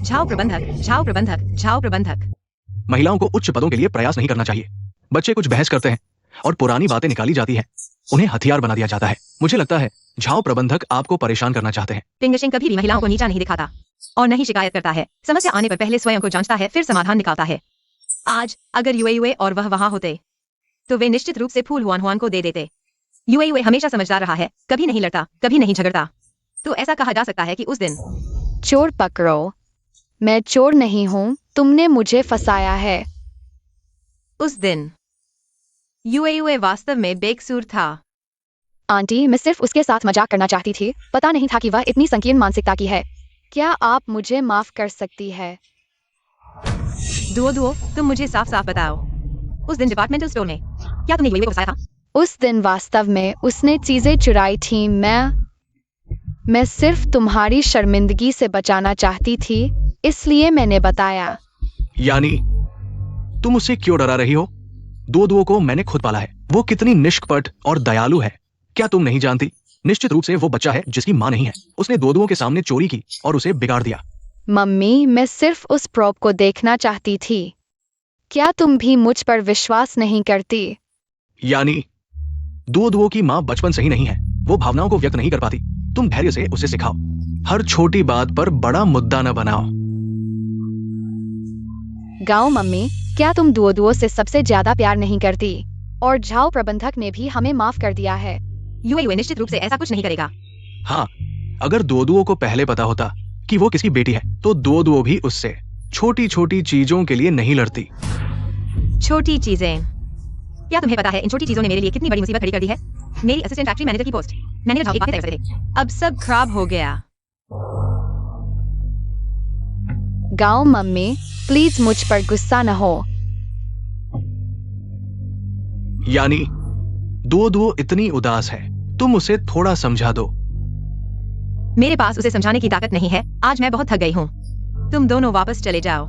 झाओ प्रबंधक, झाओ प्रबंधक, झाओ प्रबंधक। महिलाओं को उच्च पदों के लिए प्रयास नहीं करना चाहिए। बच्चे कुछ बहस करते हैं और पुरानी बातें निकाली जाती हैं, उन्हें हथियार बना दिया जाता है। मुझे लगता है झाओ प्रबंधक आपको परेशान करना चाहते हैं। पिंगशिंग कभी भी महिलाओं को नीचा नहीं दिखाता और नहीं शिकायत करता है। समस्या आने पर पहले स्वयं को जांचता है, फिर समाधान निकालता है। आज अगर यूए और वह वहां होते तो वे निश्चित रूप से फूल हुआन को दे देते। यूए हमेशा समझदार रहा है, कभी नहीं लड़ता, कभी नहीं झगड़ता। तो ऐसा कहा जा सकता है कि उस दिन चोर पकड़ो। मैं चोर नहीं हूँ, तुमने मुझे फंसाया है। उस दिन यूए वास्तव में बेकसूर था। आंटी, मैं सिर्फ उसके साथ मजाक करना चाहती थी, पता नहीं था कि वह इतनी संकीर्ण मानसिकता की है। क्या आप मुझे माफ कर सकती है? दुओ, तुम मुझे साफ साफ बताओ, उस दिन डिपार्टमेंटल स्टोर में क्या तुमने यूएई को फंसाया था? उस दिन वास्तव में उसने चीजें चुराई थी। मैं सिर्फ तुम्हारी शर्मिंदगी से बचाना चाहती थी, इसलिए मैंने बताया। यानी तुम उससे क्यों डरा रही हो? दुओ को मैंने खुद पाला है। वो कितनी निष्कपट और दयालु है, क्या तुम नहीं जानती? निश्चित रूप से वो बच्चा है जिसकी माँ नहीं है। उसने दुओ के सामने चोरी की और उसे बिगाड़ दिया। मम्मी, मैं सिर्फ उस प्रॉप को देखना चाहती थी। क्या तुम भी मुझ पर विश्वास नहीं करती? यानी दुओ की माँ बचपन से ही नहीं है। वो भावनाओं को व्यक्त नहीं कर पाती। तुम धैर्य से उसे सिखाओ। हर छोटी बात पर बड़ा मुद्दा न बनाओ। गाँव मम्मी, क्या तुम दुओ से सबसे ज्यादा प्यार नहीं करती? और झाओ प्रबंधक ने भी हमें माफ कर दिया है। यूएई निश्चित रूप से ऐसा कुछ नहीं करेगा। हाँ, अगर दुओ को पहले पता होता कि वो किसकी बेटी है तो दुओ भी उससे छोटी छोटी चीजों के लिए नहीं लड़ती। छोटी चीजें? क्या तुम्हें पता है इन छोटी चीजों ने मेरे लिए कितनी बड़ी मुसीबत खड़ी कर दी है? मेरी असिस्टेंट फैक्ट्री मैनेजर की पोस्ट मैंने एक हफ्ते तय कर थे। अब सब खराब हो गया। गाँव मम्मी, प्लीज मुझ पर गुस्सा न हो। यानी दुओ इतनी उदास है, तुम उसे थोड़ा समझा दो। मेरे पास उसे समझाने की ताकत नहीं है। आज मैं बहुत थक गई हूँ। तुम दोनों वापस चले जाओ।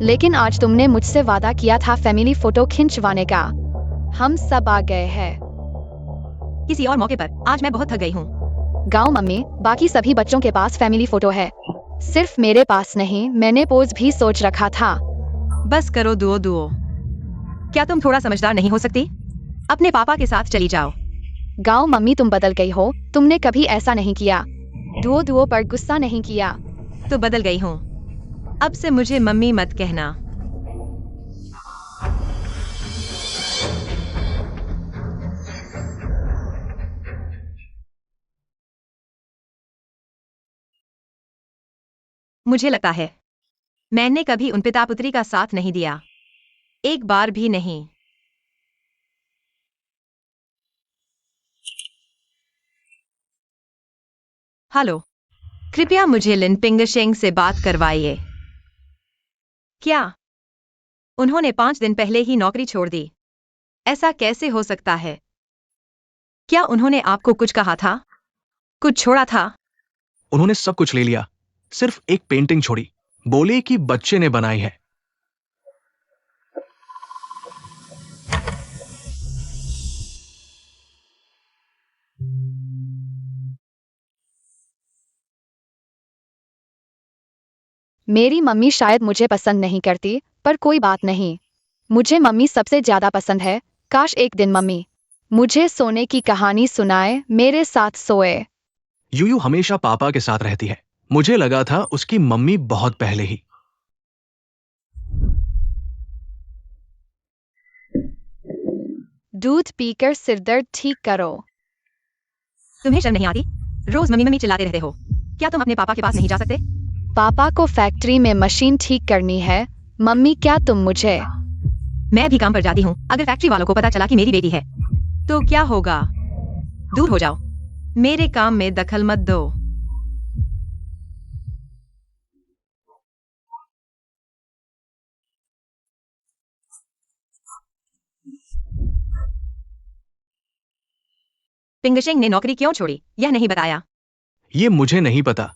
लेकिन आज तुमने मुझसे वादा किया था फैमिली फोटो खिंचवाने का। हम सब आ गए हैं। किसी और मौके पर। आज मैं बहुत थक गई हूँ। गाँव मम्मी, बाकी सभी बच्चों के पास फैमिली फोटो है, सिर्फ मेरे पास नहीं। मैंने पोज भी सोच रखा था। बस करो दुओ। क्या तुम थोड़ा समझदार नहीं हो सकती? अपने पापा के साथ चली जाओ। गाँव मम्मी, तुम बदल गई हो। तुमने कभी ऐसा नहीं किया। दुओ पर गुस्सा नहीं किया। तो बदल गई हूँ। अब से मुझे मम्मी मत कहना। मुझे लगता है मैंने कभी उन पिता पुत्री का साथ नहीं दिया, एक बार भी नहीं। हेलो, कृपया मुझे लिन पिंगशेंग से बात करवाइए। क्या उन्होंने 5 दिन पहले ही नौकरी छोड़ दी? ऐसा कैसे हो सकता है? क्या उन्होंने आपको कुछ कहा था? कुछ छोड़ा था? उन्होंने सब कुछ ले लिया, सिर्फ एक पेंटिंग छोड़ी। बोले कि बच्चे ने बनाई है। मेरी मम्मी शायद मुझे पसंद नहीं करती, पर कोई बात नहीं। मुझे मम्मी सबसे ज्यादा पसंद है। काश एक दिन मम्मी मुझे सोने की कहानी सुनाए, मेरे साथ सोए। यूयू हमेशा पापा के साथ रहती है। मुझे लगा था उसकी मम्मी बहुत पहले ही। दूध पीकर सिरदर्द ठीक करो। तुम्हें शर्म नहीं आती? रोज मम्मी मम्मी चिल्लाते रहते हो। क्या तुम अपने पापा के पास नहीं जा सकते? पापा को फैक्ट्री में मशीन ठीक करनी है। मम्मी, क्या तुम मुझे? मैं भी काम पर जाती हूँ। अगर फैक्ट्री वालों को पता चला कि मेरी बेटी है तो क्या होगा? दूर हो जाओ। मेरे काम में दखल मत दो। पिंगशेंग ने नौकरी क्यों छोड़ी, यह नहीं बताया। ये मुझे नहीं पता।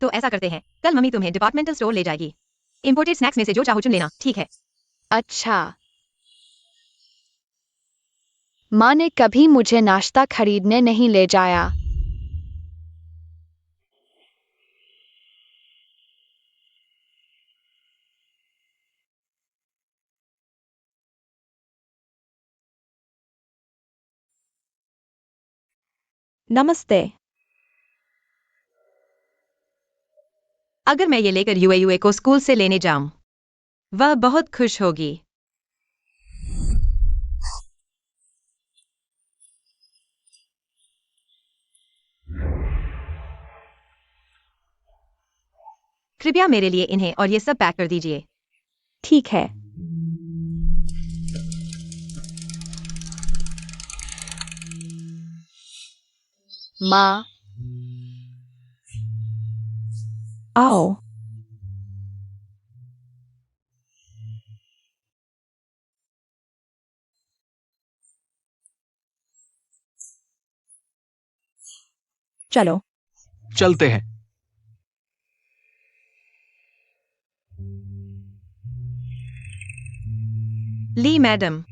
तो ऐसा करते हैं, कल मम्मी तुम्हें डिपार्टमेंटल स्टोर ले जाएगी। इंपोर्टेड स्नैक्स में से जो चाहो चुन लेना, ठीक है? अच्छा। माँ ने कभी मुझे नाश्ता खरीदने नहीं ले जाया। नमस्ते। अगर मैं ये लेकर यूए को स्कूल से लेने जाऊं, वह बहुत खुश होगी। कृपया मेरे लिए इन्हें और ये सब पैक कर दीजिए। ठीक है। माँ, आओ। चलो। चलते हैं। ली मैडम,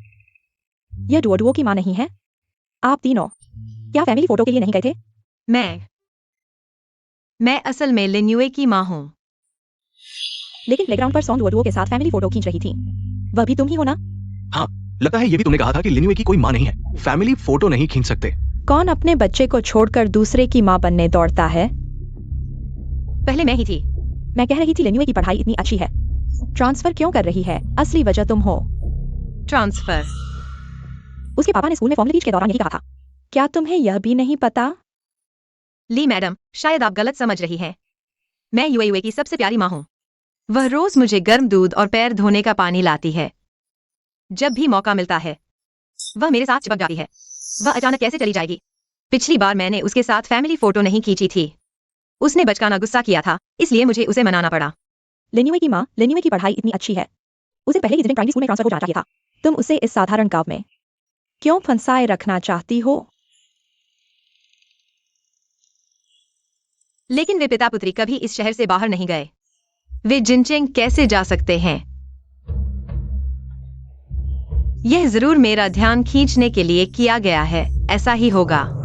यह डुओ की माँ नहीं है? आप तीनों क्या फैमिली फोटो के लिए नहीं गए थे? मैं असल में लिन्युए की माँ हूँ। लेकिन प्लेग्राउंड पर सॉन्ग डुओ के साथ फैमिली फोटो खींच रही थी। वह भी तुम ही हो ना? हाँ, लगता है ये भी तुमने कहा था कि लिन्युए की कोई माँ नहीं है, फैमिली फोटो नहीं खींच सकते। कौन अपने बच्चे को छोड़कर दूसरे की माँ बनने दौड़ता है? पहले मैं ही थी। मैं कह रही थी लिन्युए की पढ़ाई इतनी अच्छी है, ट्रांसफर क्यों कर रही है? असली वजह तुम हो। ट्रांसफर? उसके पापा ने स्कूल में फॉर्मल टीच के दौरान यही कहा था। क्या तुम्हें यह भी नहीं पता? ली मैडम, शायद आप गलत समझ रही हैं। मैं यूए की सबसे प्यारी माँ हूँ। वह रोज मुझे गर्म दूध और पैर धोने का पानी लाती है। जब भी मौका मिलता है वह मेरे साथ चिपक जाती है। वह अचानक कैसे चली जाएगी? पिछली बार मैंने उसके साथ फैमिली फोटो नहीं खींची थी। उसने बचकाना गुस्सा किया था, इसलिए मुझे उसे मनाना पड़ा। लिन्युए की माँ, लिन्युए की पढ़ाई इतनी अच्छी है, उसे पहले ही प्राइमरी स्कूल में ट्रांसफर हो जाना चाहिए था। तुम उसे इस साधारण गांव में क्यों फंसाए रखना चाहती हो? लेकिन वे पिता पुत्री कभी इस शहर से बाहर नहीं गए। वे जिनचेंग कैसे जा सकते हैं? यह जरूर मेरा ध्यान खींचने के लिए किया गया है। ऐसा ही होगा।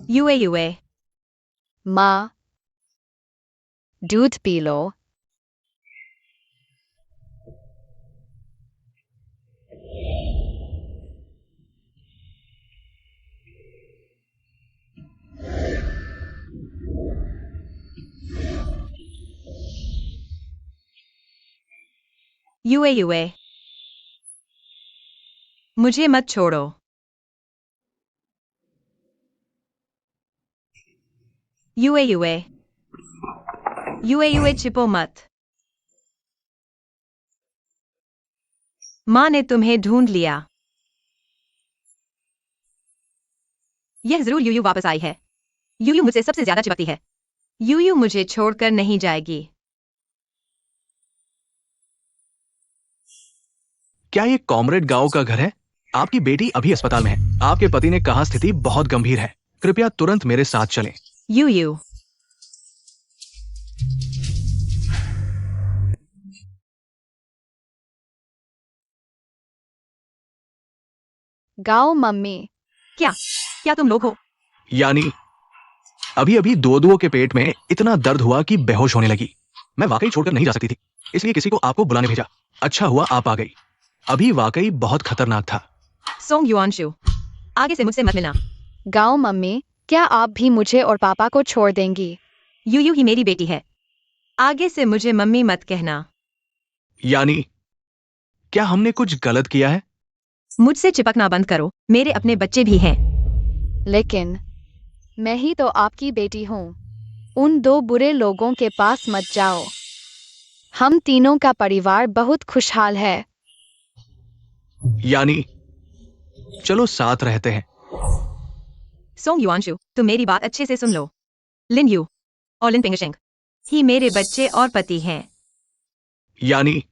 यूए। माँ, दूध पी लो। यूए, मुझे मत छोड़ो। यूए, छिपो मत। माँ ने तुम्हें ढूंढ लिया। यह जरूर यूयू वापस आई है। यूयू मुझसे सबसे ज्यादा चिपकती है। यूयू मुझे छोड़कर नहीं जाएगी। क्या ये कॉमरेड गांव का घर है? आपकी बेटी अभी अस्पताल में है। आपके पति ने कहा स्थिति बहुत गंभीर है, कृपया तुरंत मेरे साथ चलें। यूयू, गाओ मम्मी। क्या तुम लोग हो? यानी अभी अभी दो के पेट में इतना दर्द हुआ कि बेहोश होने लगी। मैं वाकई छोड़कर नहीं जा सकती थी, इसलिए किसी को आपको बुलाने भेजा। अच्छा हुआ आप आ गई। अभी वाकई बहुत खतरनाक था। सोंग युआनशु, आगे से मुझसे मत मिलना। गाओ मम्मी, क्या आप भी मुझे और पापा को छोड़ देंगी? यूयू ही मेरी बेटी है। आगे से मुझे मम्मी मत कहना। यानी क्या हमने कुछ गलत किया है? मुझसे चिपकना बंद करो। मेरे अपने बच्चे भी हैं। लेकिन मैं ही तो आपकी बेटी हूँ। उन दो बुरे लोगों के पास मत जाओ। हम तीनों का परिवार बहुत खुशहाल है। यानी चलो साथ रहते हैं। सोंग युआनशु, तुम मेरी बात अच्छे से सुन लो। लिन यू और लिन पिंगशेंग ही मेरे बच्चे और पति हैं। यानी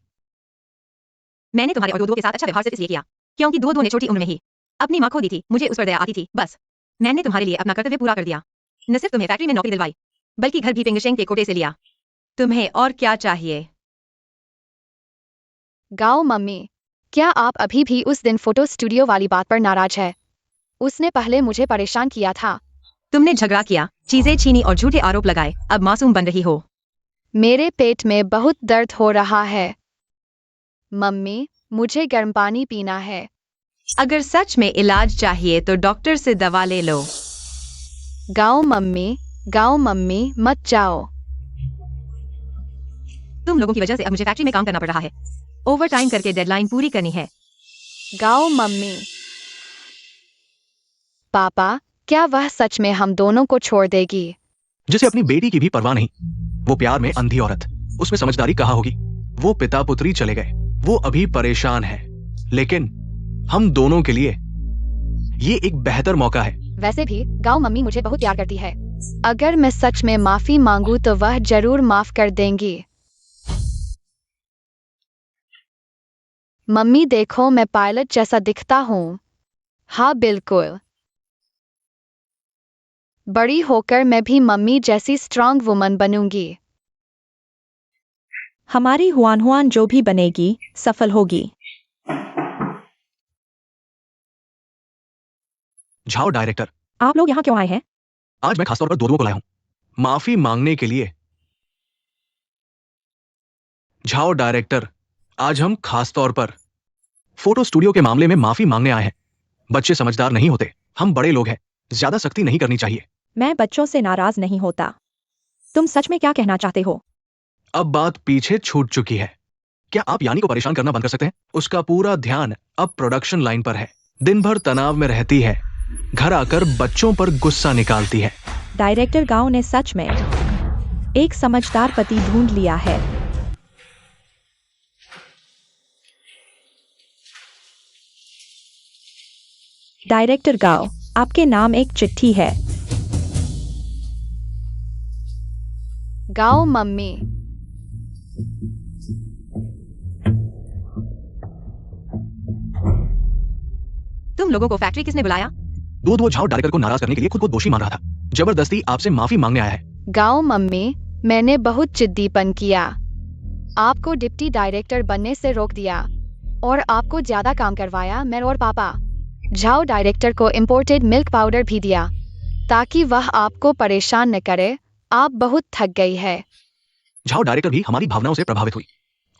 मैंने तुम्हारे और दो के साथ अच्छा व्यवहार सिर्फ इसलिए किया क्योंकि दो ने छोटी उम्र में ही अपनी माँ खो दी थी। मुझे उस पर दया आती थी। बस मैंने तुम्हारे लिए अपना कर्तव्य पूरा कर दिया। न सिर्फ तुम्हें फैक्ट्री में नौकरी दिलवाई, बल्कि घर भी पिंगशेंग के कोटे से लिया। तुम्हें और क्या चाहिए? गाओ मम्मी, क्या आप अभी भी उस दिन फोटो स्टूडियो वाली बात पर नाराज है? उसने पहले मुझे परेशान किया था। तुमने झगड़ा किया, चीजें छीनी और झूठे आरोप लगाए। अब मासूम बन रही हो। मेरे पेट में बहुत दर्द हो रहा है। मम्मी, मुझे गर्म पानी पीना है। अगर सच में इलाज चाहिए तो डॉक्टर से दवा ले लो। गाओ मम्मी, मत जाओ। तुम लोगों की वजह से अब मुझे फैक्ट्री में काम करना पड़ रहा है। ओवर टाइम करके डेडलाइन पूरी करनी है। गाओ मम्मी। पापा, क्या वह सच में हम दोनों को छोड़ देगी? जिसे अपनी बेटी की भी परवाह नहीं। वो प्यार में अंधी औरत, उसमें समझदारी कहाँ होगी। वो पिता पुत्री चले गए, वो अभी परेशान है, लेकिन हम दोनों के लिए ये एक बेहतर मौका है। वैसे भी गाओ मम्मी मुझे बहुत प्यार करती है। अगर मैं सच में माफी मांगू तो वह जरूर माफ कर देंगी। मम्मी देखो, मैं पायलट जैसा दिखता हूँ। हाँ बिल्कुल। बड़ी होकर मैं भी मम्मी जैसी स्ट्रांग वुमन बनूंगी। हमारी हुआन हुआन जो भी बनेगी सफल होगी। जाओ डायरेक्टर। आप लोग यहाँ क्यों आए हैं? आज मैं खासतौर पर दो को लाया हूं, माफी मांगने के लिए। जाओ डायरेक्टर, आज हम खासतौर पर फोटो स्टूडियो के मामले में माफी मांगने आए हैं। बच्चे समझदार नहीं होते, हम बड़े लोग हैं, ज्यादा सख्ती नहीं करनी चाहिए। मैं बच्चों से नाराज नहीं होता। तुम सच में क्या कहना चाहते हो? अब बात पीछे छूट चुकी है। क्या आप यानी को परेशान करना बंद कर सकते हैं? उसका पूरा ध्यान अब प्रोडक्शन लाइन पर है। दिन भर तनाव में रहती है, घर आकर बच्चों पर गुस्सा निकालती है। डायरेक्टर गांव ने सच में एक समझदार पति ढूंढ लिया है। डायरेक्टर गांव, आपके नाम एक चिट्ठी है। गाओ मम्मी। तुम लोगों को फैक्ट्री किसने बुलाया? दो झाओ डायरेक्टर को नाराज करने के लिए खुद को दोषी मान रहा था। जबरदस्ती आपसे माफी मांगने आया है। गाओ मम्मी, मैंने बहुत जिद्दीपन किया। आपको डिप्टी डायरेक्टर बनने से रोक दिया और आपको ज्यादा काम करवाया मैं और पापा। जाओ डायरेक्टर को इम्पोर्टेड मिल्क पाउडर भी दिया ताकि वह आपको परेशान न करे। आप बहुत थक गई है। झाओ डायरेक्टर भी हमारी भावनाओं से प्रभावित हुई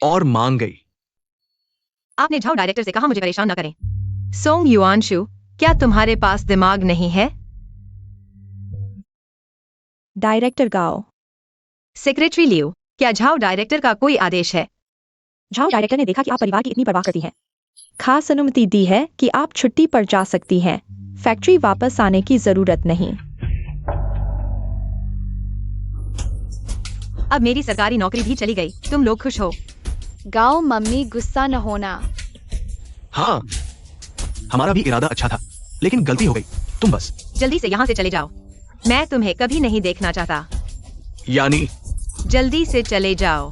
और मांग गई। आपने झाओ डायरेक्टर से कहा मुझे परेशान न करें। सोंग युआनशु, क्या तुम्हारे पास दिमाग नहीं है? डायरेक्टर गांव। सेक्रेटरी लियो, क्या झाओ डायरेक्टर का कोई आदेश है? झाओ डायरेक्टर ने देखा कि आप परिवार की इतनी परवाह करती हैं। खास अनुमति दी है कि आप छुट्टी पर जा सकती हैं। फैक्ट्री वापस आने की जरूरत नहीं। अब मेरी सरकारी नौकरी भी चली गई, तुम लोग खुश हो? गाओ मम्मी, गुस्सा न होना। हाँ, हमारा भी इरादा अच्छा था, लेकिन गलती हो गई। तुम बस जल्दी से यहाँ से चले जाओ, मैं तुम्हें कभी नहीं देखना चाहता। यानी जल्दी से चले जाओ।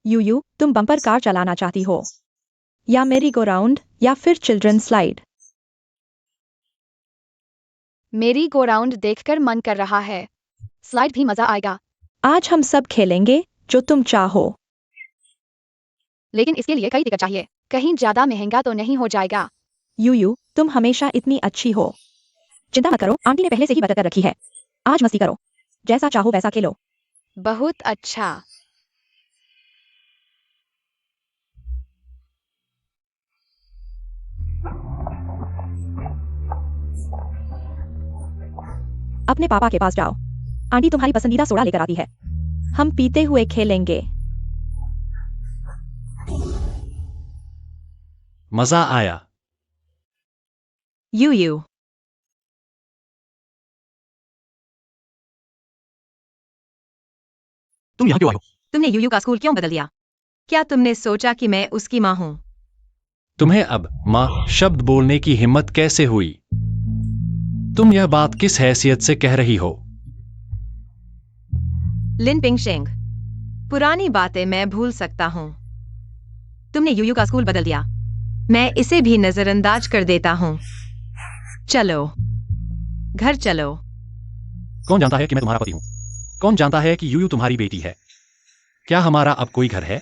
यूयू, तुम बम्पर कार चलाना चाहती हो या मेरी गो राउंड या फिर चिल्ड्रन स्लाइड? मेरी गो राउंड देखकर मन कर रहा है। स्लाइड भी मजा आएगा। आज हम सब खेलेंगे जो तुम चाहो। लेकिन इसके लिए कई टिकट चाहिए। कहीं ज्यादा महंगा तो नहीं हो जाएगा? यूयू, तुम हमेशा इतनी अच्छी हो। चिंता मत करो, आंटी ने पहले से ही बता कर रखी है। आज मस्ती करो, जैसा चाहो वैसा खेलो। बहुत अच्छा। अपने पापा के पास जाओ, आंटी तुम्हारी पसंदीदा सोडा लेकर आती है। हम पीते हुए खेलेंगे। मजा आया। यूयू, तुम यहाँ क्यों आए हो? तुमने यूयू का स्कूल क्यों बदल दिया? क्या तुमने सोचा कि मैं उसकी माँ हूँ? तुम्हें अब माँ शब्द बोलने की हिम्मत कैसे हुई? तुम यह बात किस हैसियत से कह रही हो? लिन पिंगशेंग, पुरानी बातें मैं भूल सकता हूँ। तुमने यूयू का स्कूल बदल दिया, मैं इसे भी नजरअंदाज कर देता हूँ। चलो, घर चलो। कौन जानता है कि मैं तुम्हारा पति हूँ? कौन जानता है कि यूयू तुम्हारी बेटी है? क्या हमारा अब कोई घर है?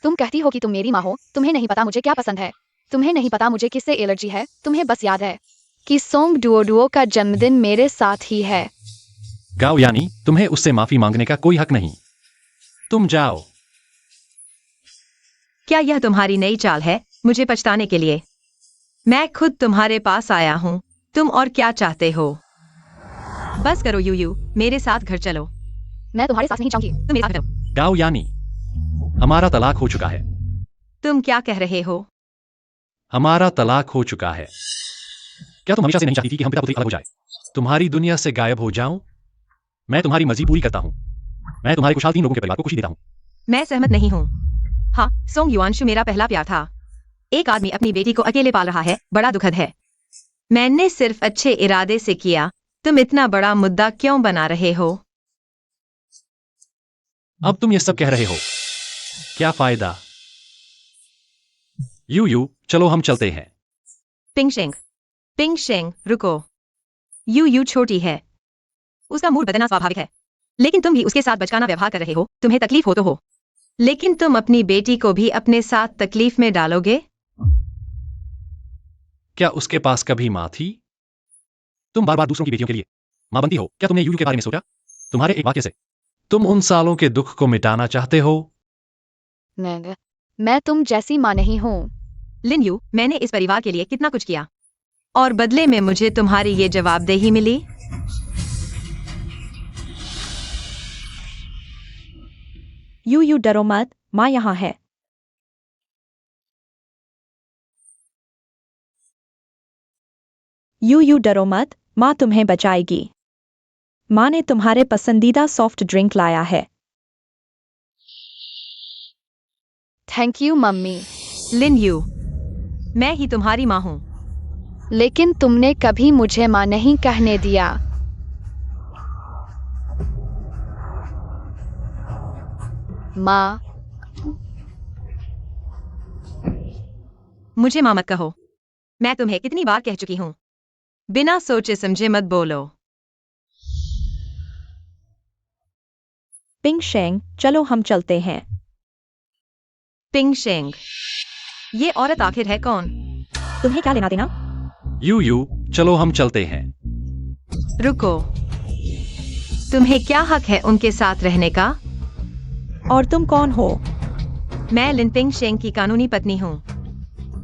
तुम कहती हो कि तुम मेरी माँ हो। तुम्हें नहीं पता मुझे क्या पसंद है। तुम्हें नहीं पता मुझे किससे एलर्जी है। तुम्हें बस याद है कि सोंग डुओ का जन्मदिन मेरे साथ ही है। गाओ यानी तुम्हें उससे माफी मांगने का कोई हक नहीं। तुम जाओ। क्या यह तुम्हारी नई चाल है? मुझे पछताने के लिए। मैं खुद तुम्हारे पास आया हूँ। तुम और क्या चाहते हो? बस करो यू, मेरे साथ घर चलो। मैं तुम्हारे साथ नहीं जाऊंगी। तुम मेरे साथ चलो। गाओ यानी हमारा तलाक हो चुका है। तुम क्या कह रहे हो? हमारा तलाक हो चुका है। क्या तुम हमेशा से नहीं चाहती थी कि हम पिता पुत्री अलग हो जाए? तुम्हारी दुनिया से गायब हो जाऊं? मैं तुम्हारी मर्जी पूरी करता हूं। मैं तुम्हारे खुशहाल 3 लोगों के परिवार को खुशी देता हूं। मैं सहमत नहीं हूँ। हाँ, सोंग युआनशु मेरा पहला प्यार था। एक आदमी अपनी बेटी को अकेले पाल रहा है, बड़ा दुखद है। मैंने सिर्फ अच्छे इरादे से किया। तुम इतना बड़ा मुद्दा क्यों बना रहे हो? अब तुम ये सब कह रहे हो, क्या फायदा? यू, चलो हम चलते हैं। पिंगशेंग, रुको। यू छोटी है। उसका मूड बदलना स्वाभाविक है। लेकिन तुम भी उसके साथ बचकाना व्यवहार कर रहे हो। तुम्हें तकलीफ हो तो हो, लेकिन तुम अपनी बेटी को भी अपने साथ तकलीफ में डालोगे? क्या उसके पास कभी माँ थी? तुम बार बार दूसरों की बेटियों के लिए माँ बनती हो। क्या तुमने यू के बारे में सोचा? तुम्हारे एक वाक्य से तुम उन सालों के दुख को मिटाना चाहते हो? मैं तुम जैसी माँ नहीं हूँ। लिन यू, मैंने इस परिवार के लिए कितना कुछ किया और बदले में मुझे तुम्हारी ये जवाबदेही मिली। यू डरो मत, माँ यहाँ है। यू डरो मत, माँ तुम्हें बचाएगी। माँ ने तुम्हारे पसंदीदा सॉफ्ट ड्रिंक लाया है। Thank you mummy. लिन यू, मैं ही तुम्हारी माँ हूँ। लेकिन तुमने कभी मुझे माँ नहीं कहने दिया। माँ। मुझे माँ मत कहो। मैं तुम्हें कितनी बार कह चुकी हूँ, बिना सोचे समझे मत बोलो। पिंगशेंग, चलो हम चलते हैं। पिंगशेंग, ये औरत आखिर है कौन? तुम्हें क्या लेना देना? यू, चलो हम चलते हैं। रुको, तुम्हें क्या हक है उनके साथ रहने का? और तुम कौन हो? मैं लिन पिंगशेंग की कानूनी पत्नी हूँ,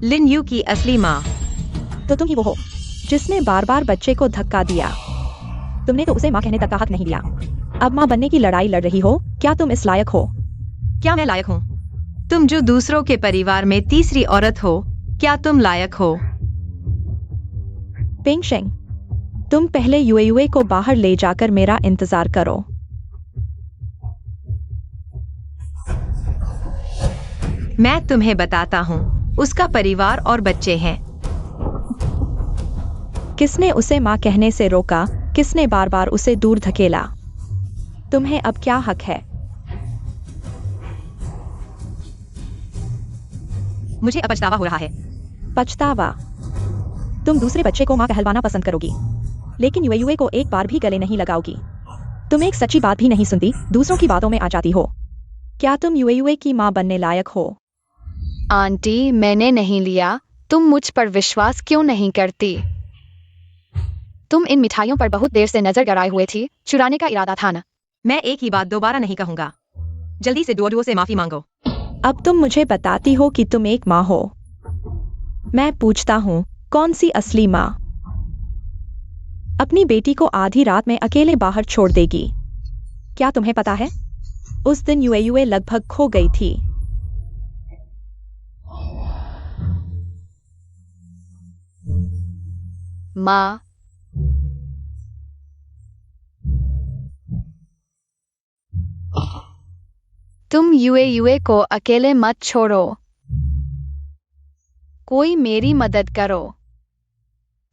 लिन यू की असली माँ। तो तुम ही वो हो जिसने बार बार बच्चे को धक्का दिया। तुमने तो उसे माँ कहने तक का हक नहीं दिया। अब माँ बनने की लड़ाई लड़ रही हो। क्या तुम इस लायक हो? क्या मैं लायक हूँ? तुम जो दूसरों के परिवार में तीसरी औरत हो, क्या तुम लायक हो? पिंगशेंग, तुम पहले यूए को बाहर ले जाकर मेरा इंतजार करो। मैं तुम्हें बताता हूँ, उसका परिवार और बच्चे हैं। किसने उसे माँ कहने से रोका? किसने बार बार उसे दूर धकेला? तुम्हें अब क्या हक है? मुझे अब पछतावा हो रहा है। पछतावा? तुम दूसरे बच्चे को माँ कहलवाना पसंद करोगी, लेकिन यूए को एक बार भी गले नहीं लगाओगी। तुम एक सच्ची बात भी नहीं सुनती, दूसरों की बातों में आ जाती हो। क्या तुम यूए की माँ बनने लायक हो? आंटी, मैंने नहीं लिया। तुम मुझ पर विश्वास क्यों नहीं करती? तुम इन मिठाइयों पर बहुत देर से नजर गड़ाए हुए थी। चुराने का इरादा था ना? मैं एक ही बात दोबारा नहीं कहूंगा। जल्दी से डुओ से माफी मांगो। अब तुम मुझे बताती हो कि तुम एक माँ हो। मैं पूछता हूँ, कौन सी असली माँ अपनी बेटी को आधी रात में अकेले बाहर छोड़ देगी? क्या तुम्हें पता है, उस दिन यूए लगभग खो गई थी। माँ। तुम यूए को अकेले मत छोड़ो। कोई मेरी मदद करो।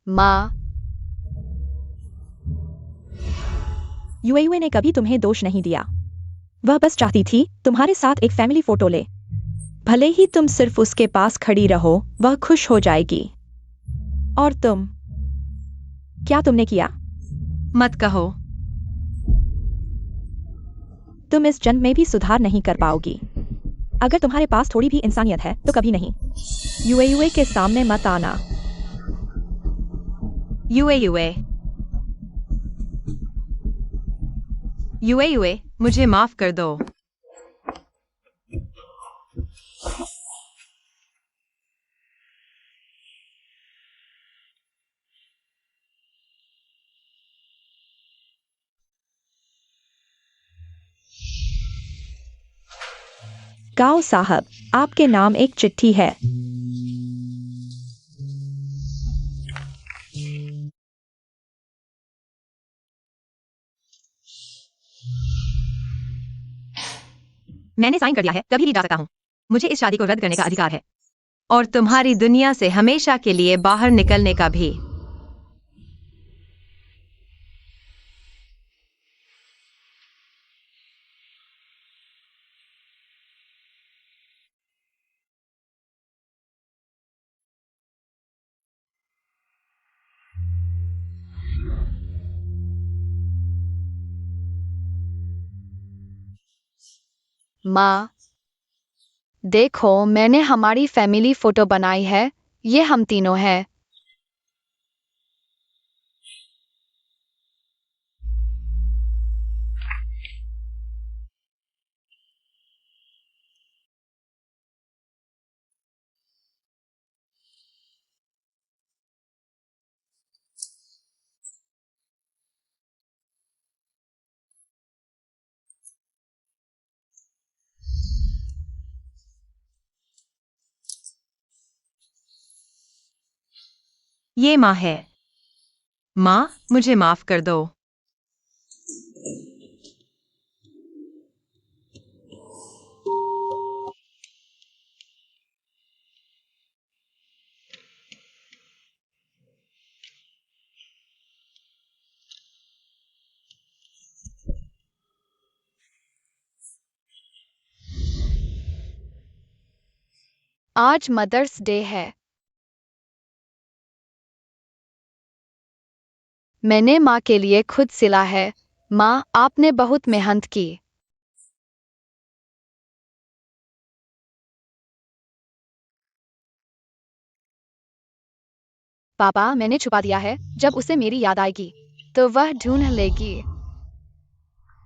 माँ। यूए ने कभी तुम्हें दोष नहीं दिया। वह बस चाहती थी तुम्हारे साथ एक फैमिली फोटो ले। भले ही तुम सिर्फ उसके पास खड़ी रहो, वह खुश हो जाएगी। और तुम, क्या तुमने किया? मत कहो। तुम इस जन्म में भी सुधार नहीं कर पाओगी। अगर तुम्हारे पास थोड़ी भी इंसानियत है तो कभी नहीं। यूए के सामने मत आना। यूए, मुझे माफ कर दो। गाओ साहब, आपके नाम एक चिट्ठी है। मैंने साइन कर दिया है, कभी भी जा सकता हूँ। मुझे इस शादी को रद्द करने का अधिकार है और तुम्हारी दुनिया से हमेशा के लिए बाहर निकलने का भी। माँ, देखो मैंने हमारी फैमिली फोटो बनाई है। ये हम तीनों हैं। ये माँ है। माँ, मुझे माफ कर दो। आज मदर्स डे है। मैंने माँ के लिए खुद सिला है। माँ, आपने बहुत मेहनत की। पापा, मैंने छुपा दिया है। जब उसे मेरी याद आएगी तो वह ढूंढ लेगी।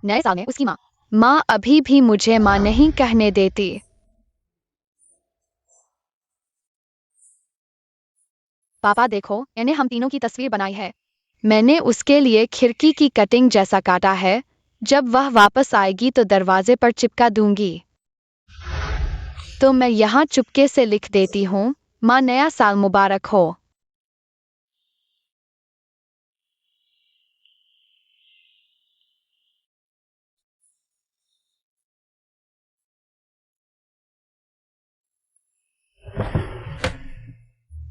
नए साल में उसकी माँ। माँ अभी भी मुझे माँ नहीं कहने देती। पापा देखो, मैंने हम तीनों की तस्वीर बनाई है। मैंने उसके लिए खिड़की की कटिंग जैसा काटा है। जब वह वापस आएगी तो दरवाजे पर चिपका दूंगी। तो मैं यहाँ चुपके से लिख देती हूँ, माँ नया साल मुबारक हो।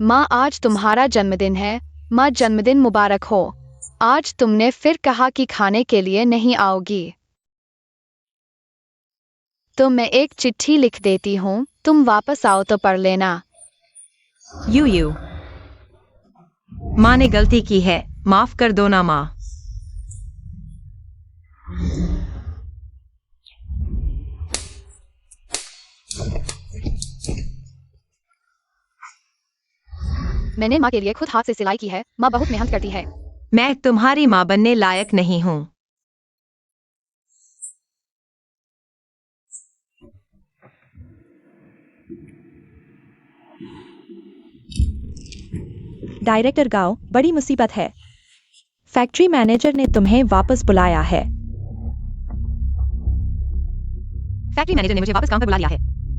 माँ आज तुम्हारा जन्मदिन है। माँ जन्मदिन मुबारक हो। आज तुमने फिर कहा कि खाने के लिए नहीं आओगी। तो मैं एक चिट्ठी लिख देती हूँ, तुम वापस आओ तो पढ़ लेना। यू माँ ने गलती की है, माफ कर दो ना माँ। मैंने माँ के लिए खुद हाथ से सिलाई की है। माँ बहुत मेहनत करती है। मैं तुम्हारी माँ बनने लायक नहीं हूँ। डायरेक्टर गाओ, बड़ी मुसीबत है। फैक्ट्री मैनेजर ने तुम्हें वापस बुलाया है। फैक्ट्री मैनेजर ने मुझे वापस काम पर बुला लिया है।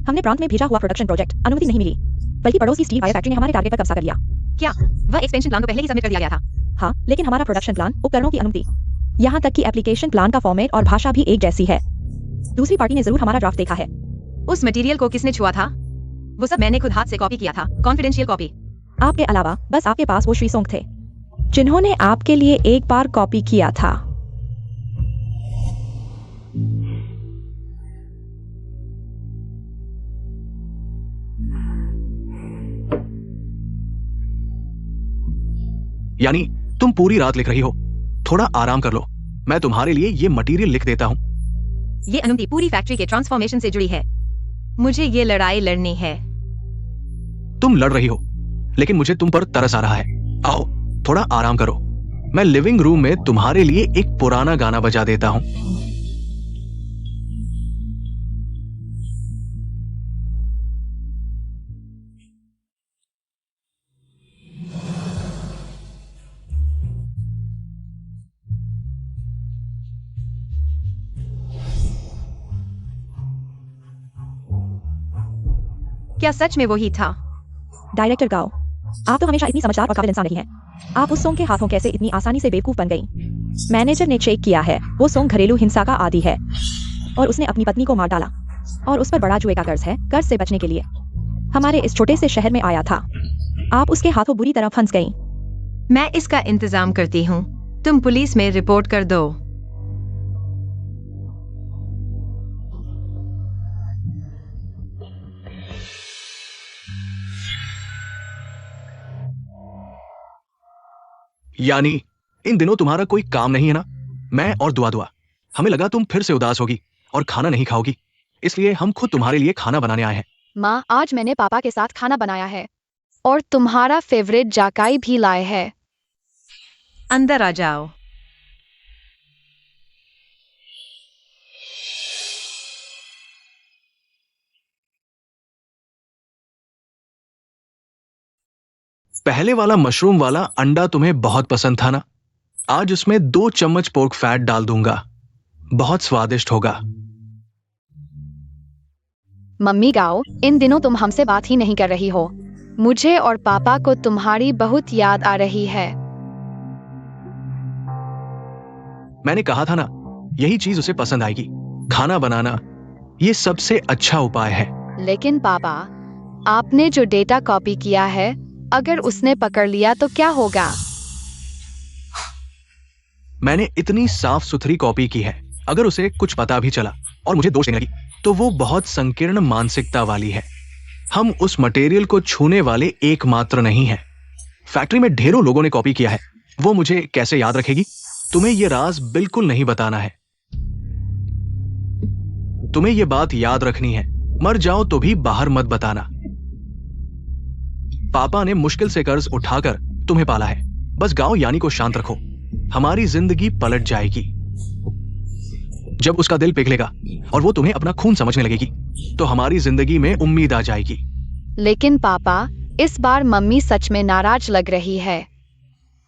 हमने प्रांत में भेजा हुआ प्रोडक्शन प्रोजेक्ट अनुमति नहीं मिली, बल्कि पड़ोस की स्टील वायर फैक्ट्री ने हमारे टारगेट पर कब्जा कर लिया। क्या वह एक्सपेंशन प्लान को पहले ही सबमिट कर दिया गया था? हाँ, लेकिन हमारा प्रोडक्शन प्लान, उपकरणों की अनुमति, यहाँ तक कि एप्लीकेशन प्लान का फॉर्मेट और भाषा भी एक जैसी है। दूसरी पार्टी ने जरूर हमारा ड्राफ्ट देखा है। उस मटेरियल को किसने छुआ था? वो सब मैंने खुद हाथ से कॉपी किया था, कॉन्फिडेंशियल कॉपी। आपके अलावा बस आपके पास वो श्री सोंग थे, जिन्होंने आपके लिए एक बार कॉपी किया था। यानी तुम पूरी रात लिख रही हो। थोड़ा आराम कर लो, मैं तुम्हारे लिए ये मटेरियल लिख देता हूँ। ये अनुमति पूरी फैक्ट्री के ट्रांसफॉर्मेशन से जुड़ी है। मुझे ये लड़ाई लड़नी है। तुम लड़ रही हो, लेकिन मुझे तुम पर तरस आ रहा है। आओ थोड़ा आराम करो। मैं लिविंग रूम में तुम्हारे लिए एक पुराना गाना बजा देता हूँ। क्या सच में वही था? डायरेक्टर गाओ, आप तो हमेशा इतनी समझदार और काबिल इंसान रही हैं। आप उस सोंग के हाथों कैसे इतनी आसानी से बेवकूफ बन गई? मैनेजर ने चेक किया है, वो सोंग घरेलू हिंसा का आदी है और उसने अपनी पत्नी को मार डाला और उस पर बड़ा जुए का कर्ज है। कर्ज से बचने के लिए हमारे इस छोटे से शहर में आया था। आप उसके हाथों बुरी तरह फंस गई। मैं इसका इंतजाम करती हूँ। तुम पुलिस में रिपोर्ट कर दो। यानी इन दिनों तुम्हारा कोई काम नहीं है ना? मैं और दुआ हमें लगा तुम फिर से उदास होगी और खाना नहीं खाओगी, इसलिए हम खुद तुम्हारे लिए खाना बनाने आए हैं। माँ, आज मैंने पापा के साथ खाना बनाया है और तुम्हारा फेवरेट जाकाई भी लाए है। अंदर आ जाओ। पहले वाला मशरूम वाला अंडा तुम्हें बहुत पसंद था ना? आज उसमें 2 चम्मच पोर्क फैट डाल दूंगा, बहुत स्वादिष्ट होगा। मम्मी गाओ, इन दिनों तुम हमसे बात ही नहीं कर रही हो। मुझे और पापा को तुम्हारी बहुत याद आ रही है। मैंने कहा था ना, यही चीज उसे पसंद आएगी। खाना बनाना ये सबसे अच्छा उपाय है। लेकिन पापा, आपने जो डेटा कॉपी किया है, अगर उसने पकड़ लिया तो क्या होगा? मैंने इतनी साफ सुथरी कॉपी की है, अगर उसे कुछ पता भी चला और मुझे दोष देने लगी तो वो बहुत संकीर्ण मानसिकता वाली है। हम उस मटेरियल को छूने वाले एकमात्र नहीं हैं। फैक्ट्री में ढेरों लोगों ने कॉपी किया है, वो मुझे कैसे याद रखेगी? तुम्हें ये राज बिल्कुल नहीं बताना है। तुम्हें ये बात याद रखनी है, मर जाओ तो भी बाहर मत बताना। पापा ने मुश्किल से कर्ज उठाकर तुम्हें पाला है। बस गाओ यानी को शांत रखो, हमारी जिंदगी पलट जाएगी। जब उसका दिल पिघलेगा और वो तुम्हें अपना खून समझने लगेगी तो हमारी जिंदगी में उम्मीद आ जाएगी। लेकिन पापा, इस बार मम्मी सच में नाराज लग रही है।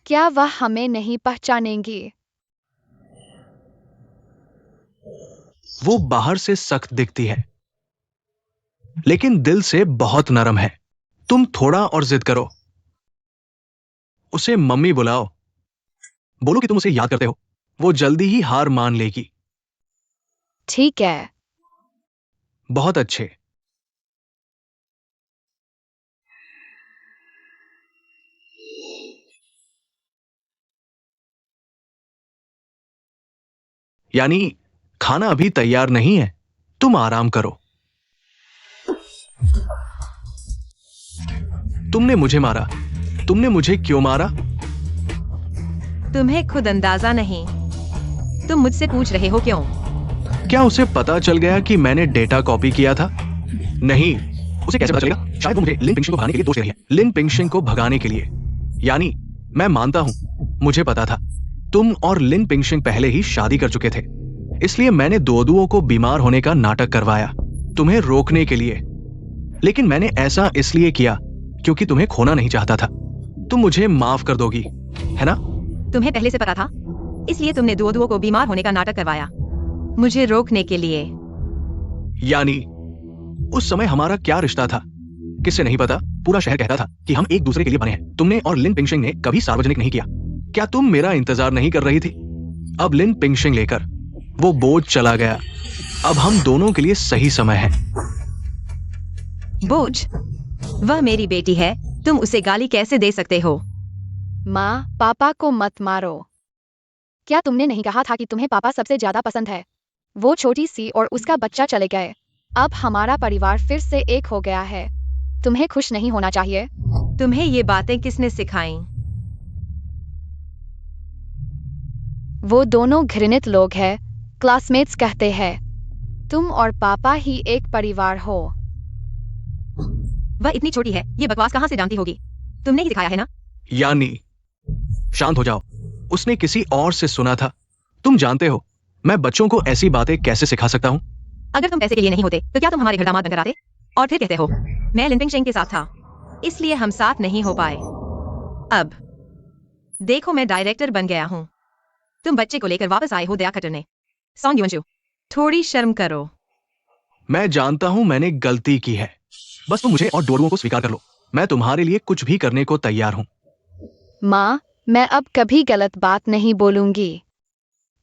क्या वह हमें नहीं पहचानेंगी? वो बाहर से सख्त दिखती है, लेकिन दिल से बहुत नरम है। तुम थोड़ा और जिद करो, उसे मम्मी बुलाओ, बोलो कि तुम उसे याद करते हो, वो जल्दी ही हार मान लेगी। ठीक है। बहुत अच्छे। यानी खाना अभी तैयार नहीं है, तुम आराम करो। तुमने मुझे मारा, तुमने मुझे क्यों मारा? तुम्हें खुद अंदाजा नहीं। तुम मुझसे पूछ रहे हो क्यों? क्या उसे पता चल गया कि मैंने डेटा कॉपी किया था? नहीं, उसे कैसे पता चलेगा? शायद वो मुझे लिन पिंगशिंग को भगाने के लिए दोष दे रही है। लिन पिंगशिंग को भगाने के लिए? यानी मैं मानता हूं, मुझे पता था तुम और लिन पिंगशिंग पहले ही शादी कर चुके थे, इसलिए मैंने दोदुओं को बीमार होने का नाटक करवाया तुम्हें रोकने के लिए। लेकिन मैंने ऐसा इसलिए किया क्योंकि तुम्हें खोना नहीं चाहता था। तुम मुझे माफ कर दोगी, है ना? तुम्हें पहले से पता था, इसलिए तुमने दुओ को बीमार होने का नाटक करवाया मुझे रोकने के लिए। यानी उस समय हमारा क्या रिश्ता था किससे नहीं पता, पूरा शहर कहता था कि हम एक दूसरे के लिए बने हैं। तुमने और लिन पिंगशिंग ने कभी सार्वजनिक नहीं किया। क्या तुम मेरा इंतजार नहीं कर रही थी? अब लिन पिंगशिंग लेकर वो बोझ चला गया। अब हम दोनों के लिए सही समय है। बोझ? वह मेरी बेटी है, तुम उसे गाली कैसे दे सकते हो? माँ, पापा को मत मारो। क्या तुमने नहीं कहा था कि तुम्हें पापा सबसे ज्यादा पसंद है? वो छोटी सी और उसका बच्चा चले गए। अब हमारा परिवार फिर से एक हो गया है। तुम्हें खुश नहीं होना चाहिए। तुम्हें ये बातें किसने सिखाई? वो दोनों घृणित लोग हैं, क्लासमेट्स कहते हैं। तुम और पापा ही एक परिवार हो। वह इतनी छोटी है, ये बकवास कहाँ से जानती होगी? तुमने ही सिखाया है ना? यानी शांत हो जाओ, उसने किसी और से सुना था। तुम जानते हो मैं बच्चों को ऐसी बातें कैसे सिखा सकता हूँ? अगर तुम पैसे के लिए नहीं होते तो क्या तुम हमारे घर दामाद बनकर आते? और फिर कहते हो मैं लिन पिंगशिंग के साथ था, इसलिए हम साथ नहीं हो पाए। अब देखो मैं डायरेक्टर बन गया हूँ। तुम बच्चे को लेकर वापस आए हो दया खटरने। सॉन्ग युवंशु, थोड़ी शर्म करो। मैं जानता हूं मैंने गलती की है, बस तुम मुझे और डोडुओं को स्वीकार कर लो। मैं तुम्हारे लिए कुछ भी करने को तैयार हूँ। माँ, मैं अब कभी गलत बात नहीं बोलूंगी।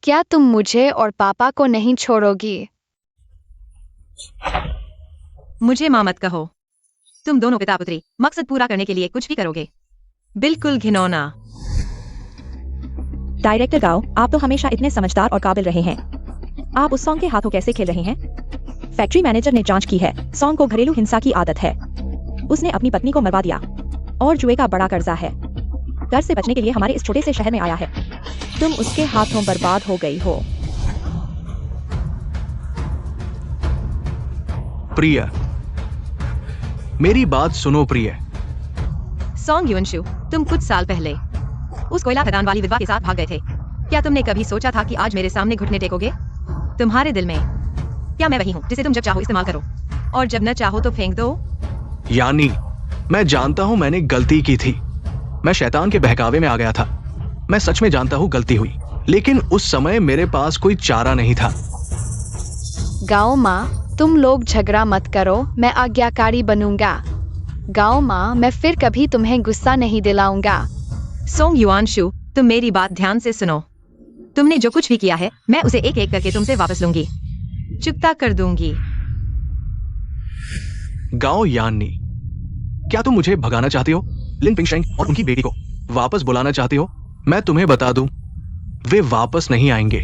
क्या तुम मुझे और पापा को नहीं छोड़ोगी? मुझे माँ मत कहो। तुम दोनों पिता पुत्री मकसद पूरा करने के लिए कुछ भी करोगे। बिल्कुल घिनौना। डायरेक्टर गाओ, आप तो हमेशा इतने समझदार और काबिल रहे हैं। आप उस सॉन्ग के हाथों कैसे खेल रहे हैं? फैक्ट्री मैनेजर ने जांच की है, सॉन्ग को घरेलू हिंसा की आदत है। उसने अपनी पत्नी को मरवा दिया और जुए का बड़ा कर्जा है। कर्ज से बचने के लिए हमारे इस छोटे से शहर में आया है। तुम उसके हाथों बर्बाद हो गई हो। प्रिय, मेरी बात सुनो प्रिय। सॉन्ग युवंशु, तुम कुछ साल पहले उस कोयला खदान वाली विधवा के साथ भाग गए थे। क्या तुमने कभी सोचा था कि आज मेरे सामने घुटने टेकोगे? तुम्हारे दिल में क्या मैं वही हूँ जिसे तुम जब चाहो इस्तेमाल करो और जब न चाहो तो फेंक दो? यानी मैं जानता हूं मैंने गलती की थी। मैं शैतान के बहकावे में आ गया था। मैं सच में जानता हूं गलती हुई, लेकिन उस समय मेरे पास कोई चारा नहीं था। गाओ माँ, तुम लोग झगड़ा मत करो, मैं आज्ञाकारी बनूंगा। गाओ माँ, मैं फिर कभी तुम्हें गुस्सा नहीं दिलाऊंगा। सॉन्ग युवांशु, तुम मेरी बात ध्यान से सुनो। तुमने जो कुछ भी किया है, मैं उसे एक एक करके तुमसे वापस लूंगी, चुकता कर दूंगी। गाओ यानी, क्या तुम मुझे भगाना चाहती हो? लिन पिंगशेंग और उनकी बेटी को वापस बुलाना चाहती हो? मैं तुम्हें बता दूं, वे वापस नहीं आएंगे।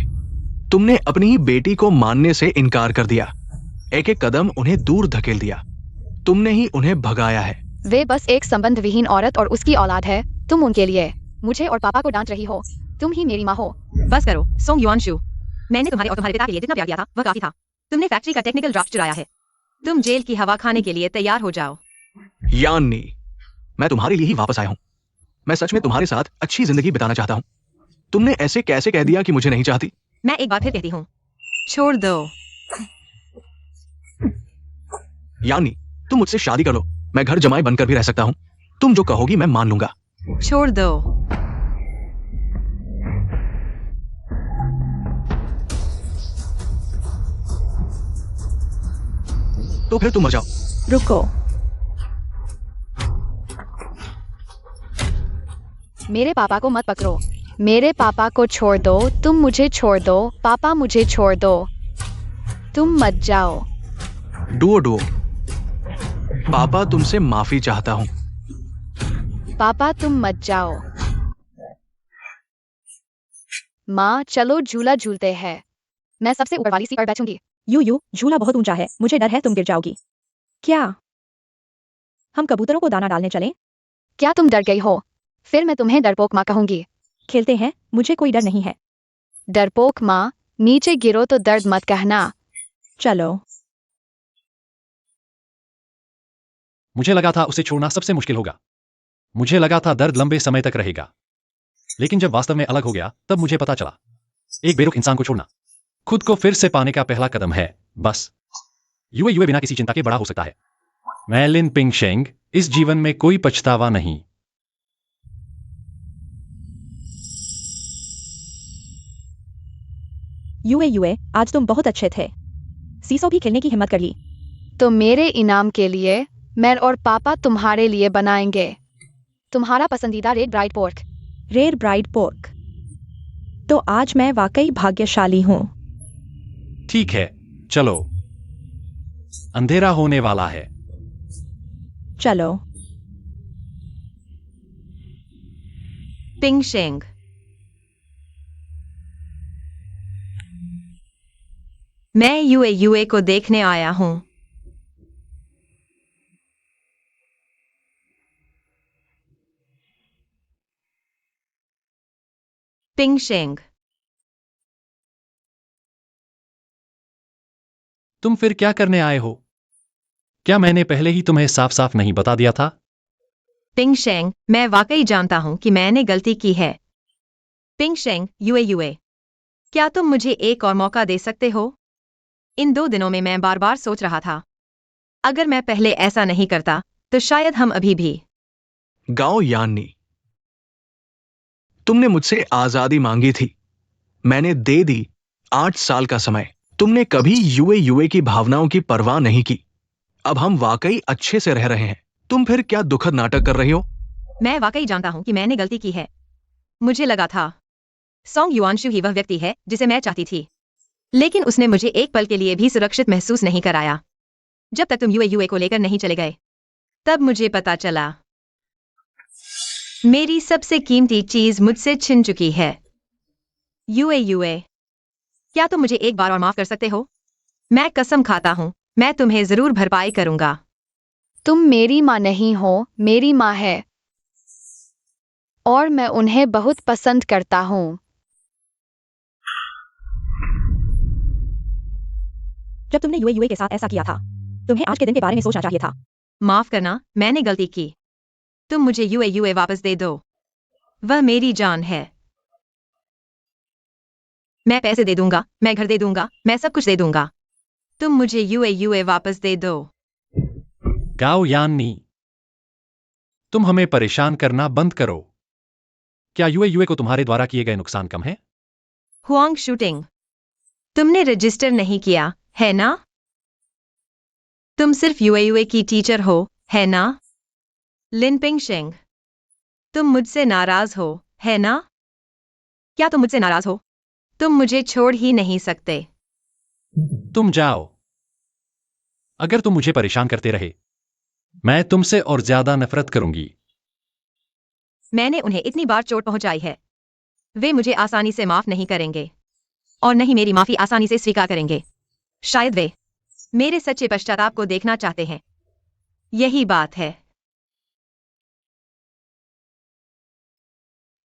तुमने अपनी ही बेटी को मानने से इनकार कर दिया। एक एक कदम उन्हें दूर धकेल दिया। तुमने ही उन्हें भगाया है। वे बस एक संबंध विहीन औरत और उसकी औलाद है। तुम उनके लिए मुझे और पापा को डांट रही हो। तुम ही मेरी माँ हो। बस करो सॉन्ग युवांशु। मैंने तुम्हारे और तुम्हारे पिता के लिए जितना प्यार किया था वह काफी था। तुमने फैक्ट्री का टेक्निकल ड्राफ्ट चुराया है। तुम जेल की हवा खाने के लिए तैयार हो जाओ। यानी मैं तुम्हारे लिए ही वापस आया हूं। मैं सच में तुम्हारे साथ अच्छी जिंदगी बिताना चाहता हूं। तुमने ऐसे कैसे कह दिया कि मुझे नहीं चाहती? मैं एक बार फिर कहती हूँ, छोड़ दो। यानी तुम मुझसे शादी कर लो। मैं घर जमाई बनकर भी रह सकता हूं। तुम जो कहोगी मैं मान लूंगा। छोड़ दो। तो फिर तुम मर जाओ। रुको, मेरे पापा को मत पकड़ो। मेरे पापा को छोड़ दो। तुम मुझे छोड़ दो। पापा मुझे छोड़ दो। तुम मत जाओ। डुओ डुओ, पापा तुमसे माफी चाहता हूं। पापा तुम मत जाओ। माँ, चलो झूला झूलते हैं। मैं सबसे ऊपर वाली सीट पर बैठूंगी। यू झूला बहुत ऊंचा है, मुझे डर है तुम गिर जाओगी। क्या हम कबूतरों को दाना डालने चलें? क्या तुम डर गई हो? फिर मैं तुम्हें डरपोक माँ कहूंगी। खेलते हैं, मुझे कोई डर नहीं है। डरपोक माँ, नीचे गिरो तो दर्द मत कहना। चलो। मुझे लगा था उसे छोड़ना सबसे मुश्किल होगा। मुझे लगा था दर्द लंबे समय तक रहेगा, लेकिन जब वास्तव में अलग हो गया तब मुझे पता चला एक बेरुख इंसान को छोड़ना खुद को फिर से पाने का पहला कदम है। बस युए बिना किसी चिंता के बड़ा हो सकता है। मैं लिन पिंगशेंग, इस जीवन में कोई पछतावा नहीं। युए, आज तुम बहुत अच्छे थे। सीसो भी खेलने की हिम्मत कर ली। तो मेरे इनाम के लिए मैं और पापा तुम्हारे लिए बनाएंगे तुम्हारा पसंदीदा red braised pork. Rare braised pork. तो आज मैं वाकई भाग्यशाली हूँ। ठीक है, चलो, अंधेरा होने वाला है। चलो। पिंगशेंग, मैं युए को देखने आया हूँ। पिंगशेंग, तुम फिर क्या करने आए हो? क्या मैंने पहले ही तुम्हें साफ साफ नहीं बता दिया था? पिंगशेंग, मैं वाकई जानता हूँ कि मैंने गलती की है। पिंगशेंग, युए, क्या तुम मुझे एक और मौका दे सकते हो? इन 2 दिनों में मैं बार बार सोच रहा था, अगर मैं पहले ऐसा नहीं करता तो शायद हम अभी भी। गाओ यानी, तुमने मुझसे आजादी मांगी थी, मैंने दे दी 8 साल का समय। तुमने कभी युए की भावनाओं की परवाह नहीं की। अब हम वाकई अच्छे से रह रहे हैं। तुम फिर क्या दुखद नाटक कर रही हो? मैं वाकई जानता हूँ कि मैंने गलती की है। मुझे लगा था सॉन्ग युआंशु ही वह व्यक्ति है जिसे मैं चाहती थी, लेकिन उसने मुझे एक पल के लिए भी सुरक्षित महसूस नहीं कराया। जब तक तुम यूए को लेकर नहीं चले गए, तब मुझे पता चला मेरी सबसे कीमती चीज मुझसे छिन चुकी है। यूए, क्या तुम मुझे एक बार और माफ कर सकते हो? मैं कसम खाता हूँ, मैं तुम्हें जरूर भरपाई करूंगा। तुम मेरी माँ नहीं हो, मेरी माँ है। और मैं उन्हें बहुत पसंद करता हूँ। जब तुमने यूए के साथ ऐसा किया था, तुम्हें आज के दिन के बारे में सोचना चाहिए था। माफ करना, मैंने गलती की। तुम मुझे यूए वापस दे दो। वह मेरी जान है। मैं पैसे दे दूंगा, मैं घर दे दूंगा, मैं सब कुछ दे दूंगा। तुम मुझे यूए वापस दे दो। गाओ यान्नी, तुम हमें परेशान करना बंद करो। क्या यूए को तुम्हारे द्वारा किए गए नुकसान कम है? हुआंग शूटिंग, तुमने रजिस्टर नहीं किया, है ना? तुम सिर्फ यूए की टीचर हो, है ना? लिन पिंगशेंग, तुम मुझसे नाराज हो, है ना? क्या तुम मुझसे नाराज हो? तुम मुझे छोड़ ही नहीं सकते। तुम जाओ। अगर तुम मुझे परेशान करते रहे, मैं तुमसे और ज्यादा नफरत करूंगी। मैंने उन्हें इतनी बार चोट पहुंचाई है, वे मुझे आसानी से माफ नहीं करेंगे, और नहीं मेरी माफी आसानी से स्वीकार करेंगे। शायद वे मेरे सच्चे पश्चाताप को देखना चाहते हैं। यही बात है।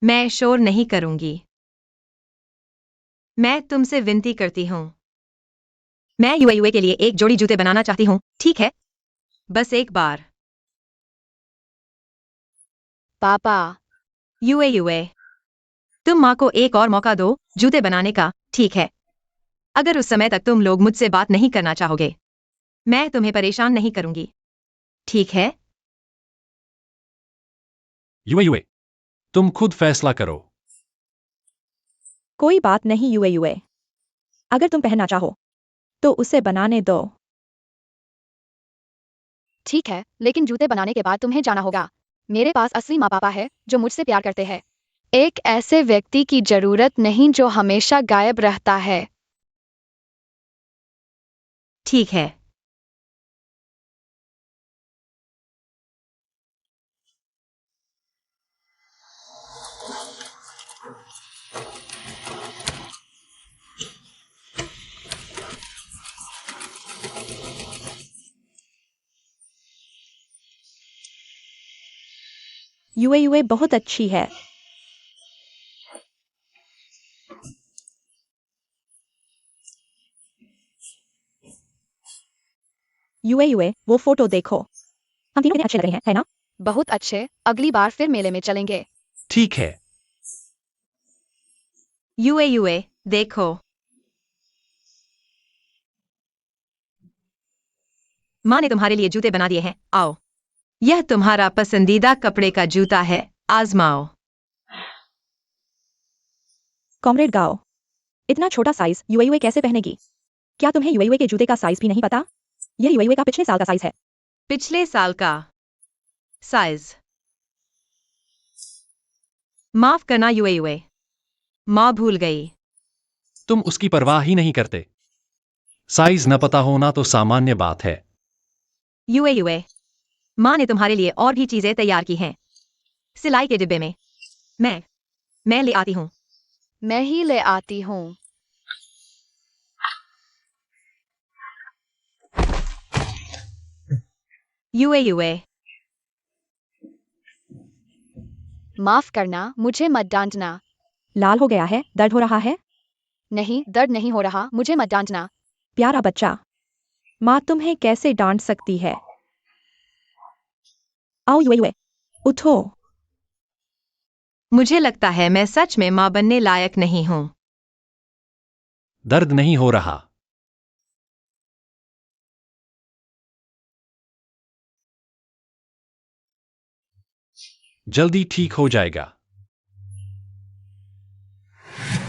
मैं शोर नहीं करूंगी। मैं तुमसे विनती करती हूं। मैं यूए के लिए एक जोड़ी जूते बनाना चाहती हूं, ठीक है? बस एक बार। पापा, यूए, तुम माँ को एक और मौका दो जूते बनाने का, ठीक है? अगर उस समय तक तुम लोग मुझसे बात नहीं करना चाहोगे, मैं तुम्हें परेशान नहीं करूंगी, ठीक है? यूए, तुम खुद फैसला करो। कोई बात नहीं यूए, अगर तुम पहनना चाहो तो उसे बनाने दो। ठीक है, लेकिन जूते बनाने के बाद तुम्हें जाना होगा। मेरे पास असली माँ पापा है जो मुझसे प्यार करते हैं। एक ऐसे व्यक्ति की जरूरत नहीं जो हमेशा गायब रहता है। ठीक है। यूए बहुत अच्छी है। यूए वो फोटो देखो। हम तीनों कितने अच्छे लग रहे हैं, है ना? बहुत अच्छे, अगली बार फिर मेले में चलेंगे। ठीक है। यूए, देखो। माँ ने तुम्हारे लिए जूते बना दिए हैं, आओ। यह तुम्हारा पसंदीदा कपड़े का जूता है, आजमाओ। कॉमरेड गाओ, इतना छोटा साइज यूए कैसे पहनेगी? क्या तुम्हें यूए के जूते का साइज भी नहीं पता? यह यूए का पिछले साल का साइज है। पिछले साल का साइज। माफ करना यूए, माँ भूल गई। तुम उसकी परवाह ही नहीं करते। साइज न पता होना तो सामान्य बात है। यूए, माँ ने तुम्हारे लिए और भी चीजें तैयार की हैं, सिलाई के डिब्बे में। मैं ले आती हूँ। मैं ही ले आती हूँ। यूए, माफ करना, मुझे मत डांटना। लाल हो गया है, दर्द हो रहा है? नहीं, दर्द नहीं हो रहा, मुझे मत डांटना। प्यारा बच्चा, माँ तुम्हें कैसे डांट सकती है? आओ यूए, उठो। मुझे लगता है मैं सच में माँ बनने लायक नहीं हूँ। दर्द नहीं हो रहा। जल्दी ठीक हो जाएगा।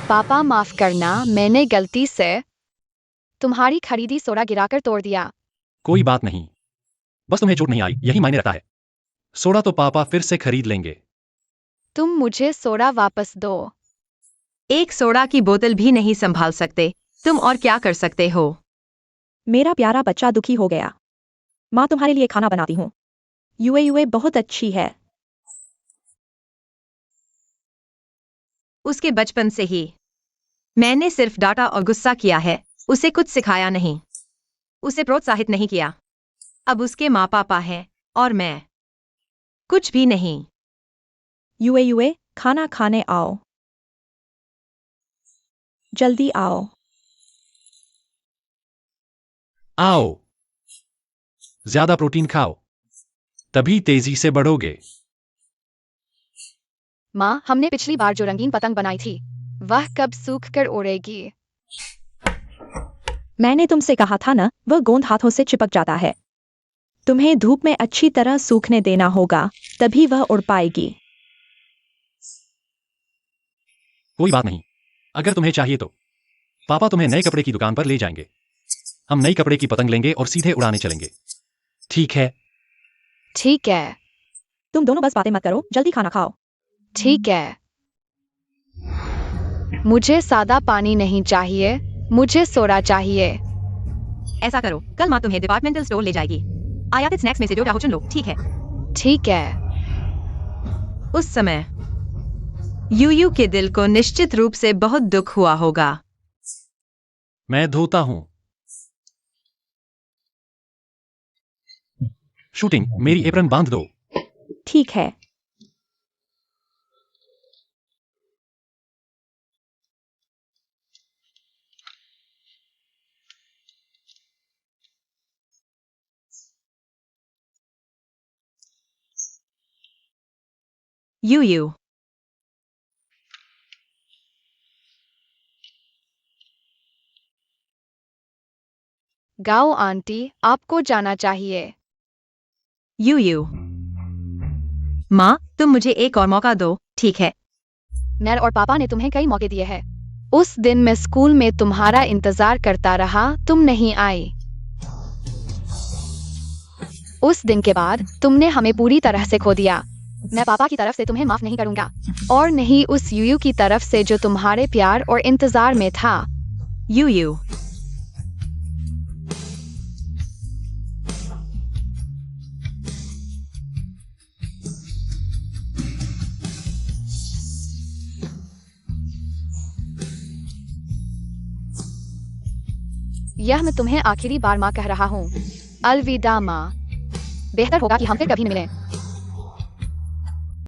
पापा माफ करना, मैंने गलती से तुम्हारी खरीदी सोडा गिराकर तोड़ दिया। कोई बात नहीं। बस तुम्हें चोट नहीं आई, यही मायने रखता है। सोडा तो पापा फिर से खरीद लेंगे। तुम मुझे सोडा वापस दो। एक सोडा की बोतल भी नहीं संभाल सकते, तुम और क्या कर सकते हो? मेरा प्यारा बच्चा दुखी हो गया। माँ तुम्हारे लिए खाना बनाती हूँ। यूए बहुत अच्छी है। उसके बचपन से ही मैंने सिर्फ डांटा और गुस्सा किया है, उसे कुछ सिखाया नहीं, उसे प्रोत्साहित नहीं किया। अब उसके माँ पापा हैं और मैं कुछ भी नहीं। यूए खाना खाने आओ। जल्दी आओ। आओ, ज्यादा प्रोटीन खाओ, तभी तेजी से बढ़ोगे। माँ, हमने पिछली बार जो रंगीन पतंग बनाई थी, वह कब सूख कर उड़ेगी? मैंने तुमसे कहा था ना, वह गोंद हाथों से चिपक जाता है। तुम्हें धूप में अच्छी तरह सूखने देना होगा, तभी वह उड़ पाएगी। कोई बात नहीं, अगर तुम्हें चाहिए तो पापा तुम्हें नए कपड़े की दुकान पर ले जाएंगे। हम नई कपड़े की पतंग लेंगे और सीधे उड़ाने चलेंगे। ठीक है? ठीक है। तुम दोनों बस बातें मत करो, जल्दी खाना खाओ। ठीक है। मुझे सादा पानी नहीं चाहिए, मुझे सोडा चाहिए। ऐसा करो, कल माँ तुम्हें डिपार्टमेंटल स्टोर ले जाएगी। आयातित स्नैक्स में से जो चाहो चुन लो, ठीक है? ठीक है। उस समय यूयू के दिल को निश्चित रूप से बहुत दुख हुआ होगा। मैं धोता हूं। शूटिंग, मेरी एप्रन बांध दो। ठीक है। यूयू गाओ आंटी, आपको जाना चाहिए। यूयू माँ, तुम मुझे एक और मौका दो, ठीक है? मैं और पापा ने तुम्हें कई मौके दिए हैं। उस दिन मैं स्कूल में तुम्हारा इंतजार करता रहा, तुम नहीं आई। उस दिन के बाद तुमने हमें पूरी तरह से खो दिया। मैं पापा की तरफ से तुम्हें माफ नहीं करूंगा, और नहीं उस यूयू की तरफ से जो तुम्हारे प्यार और इंतजार में था। यूयू यह मैं तुम्हें आखिरी बार माँ कह रहा हूँ। अलविदा माँ। बेहतर होगा कि हम फिर कभी न मिलें।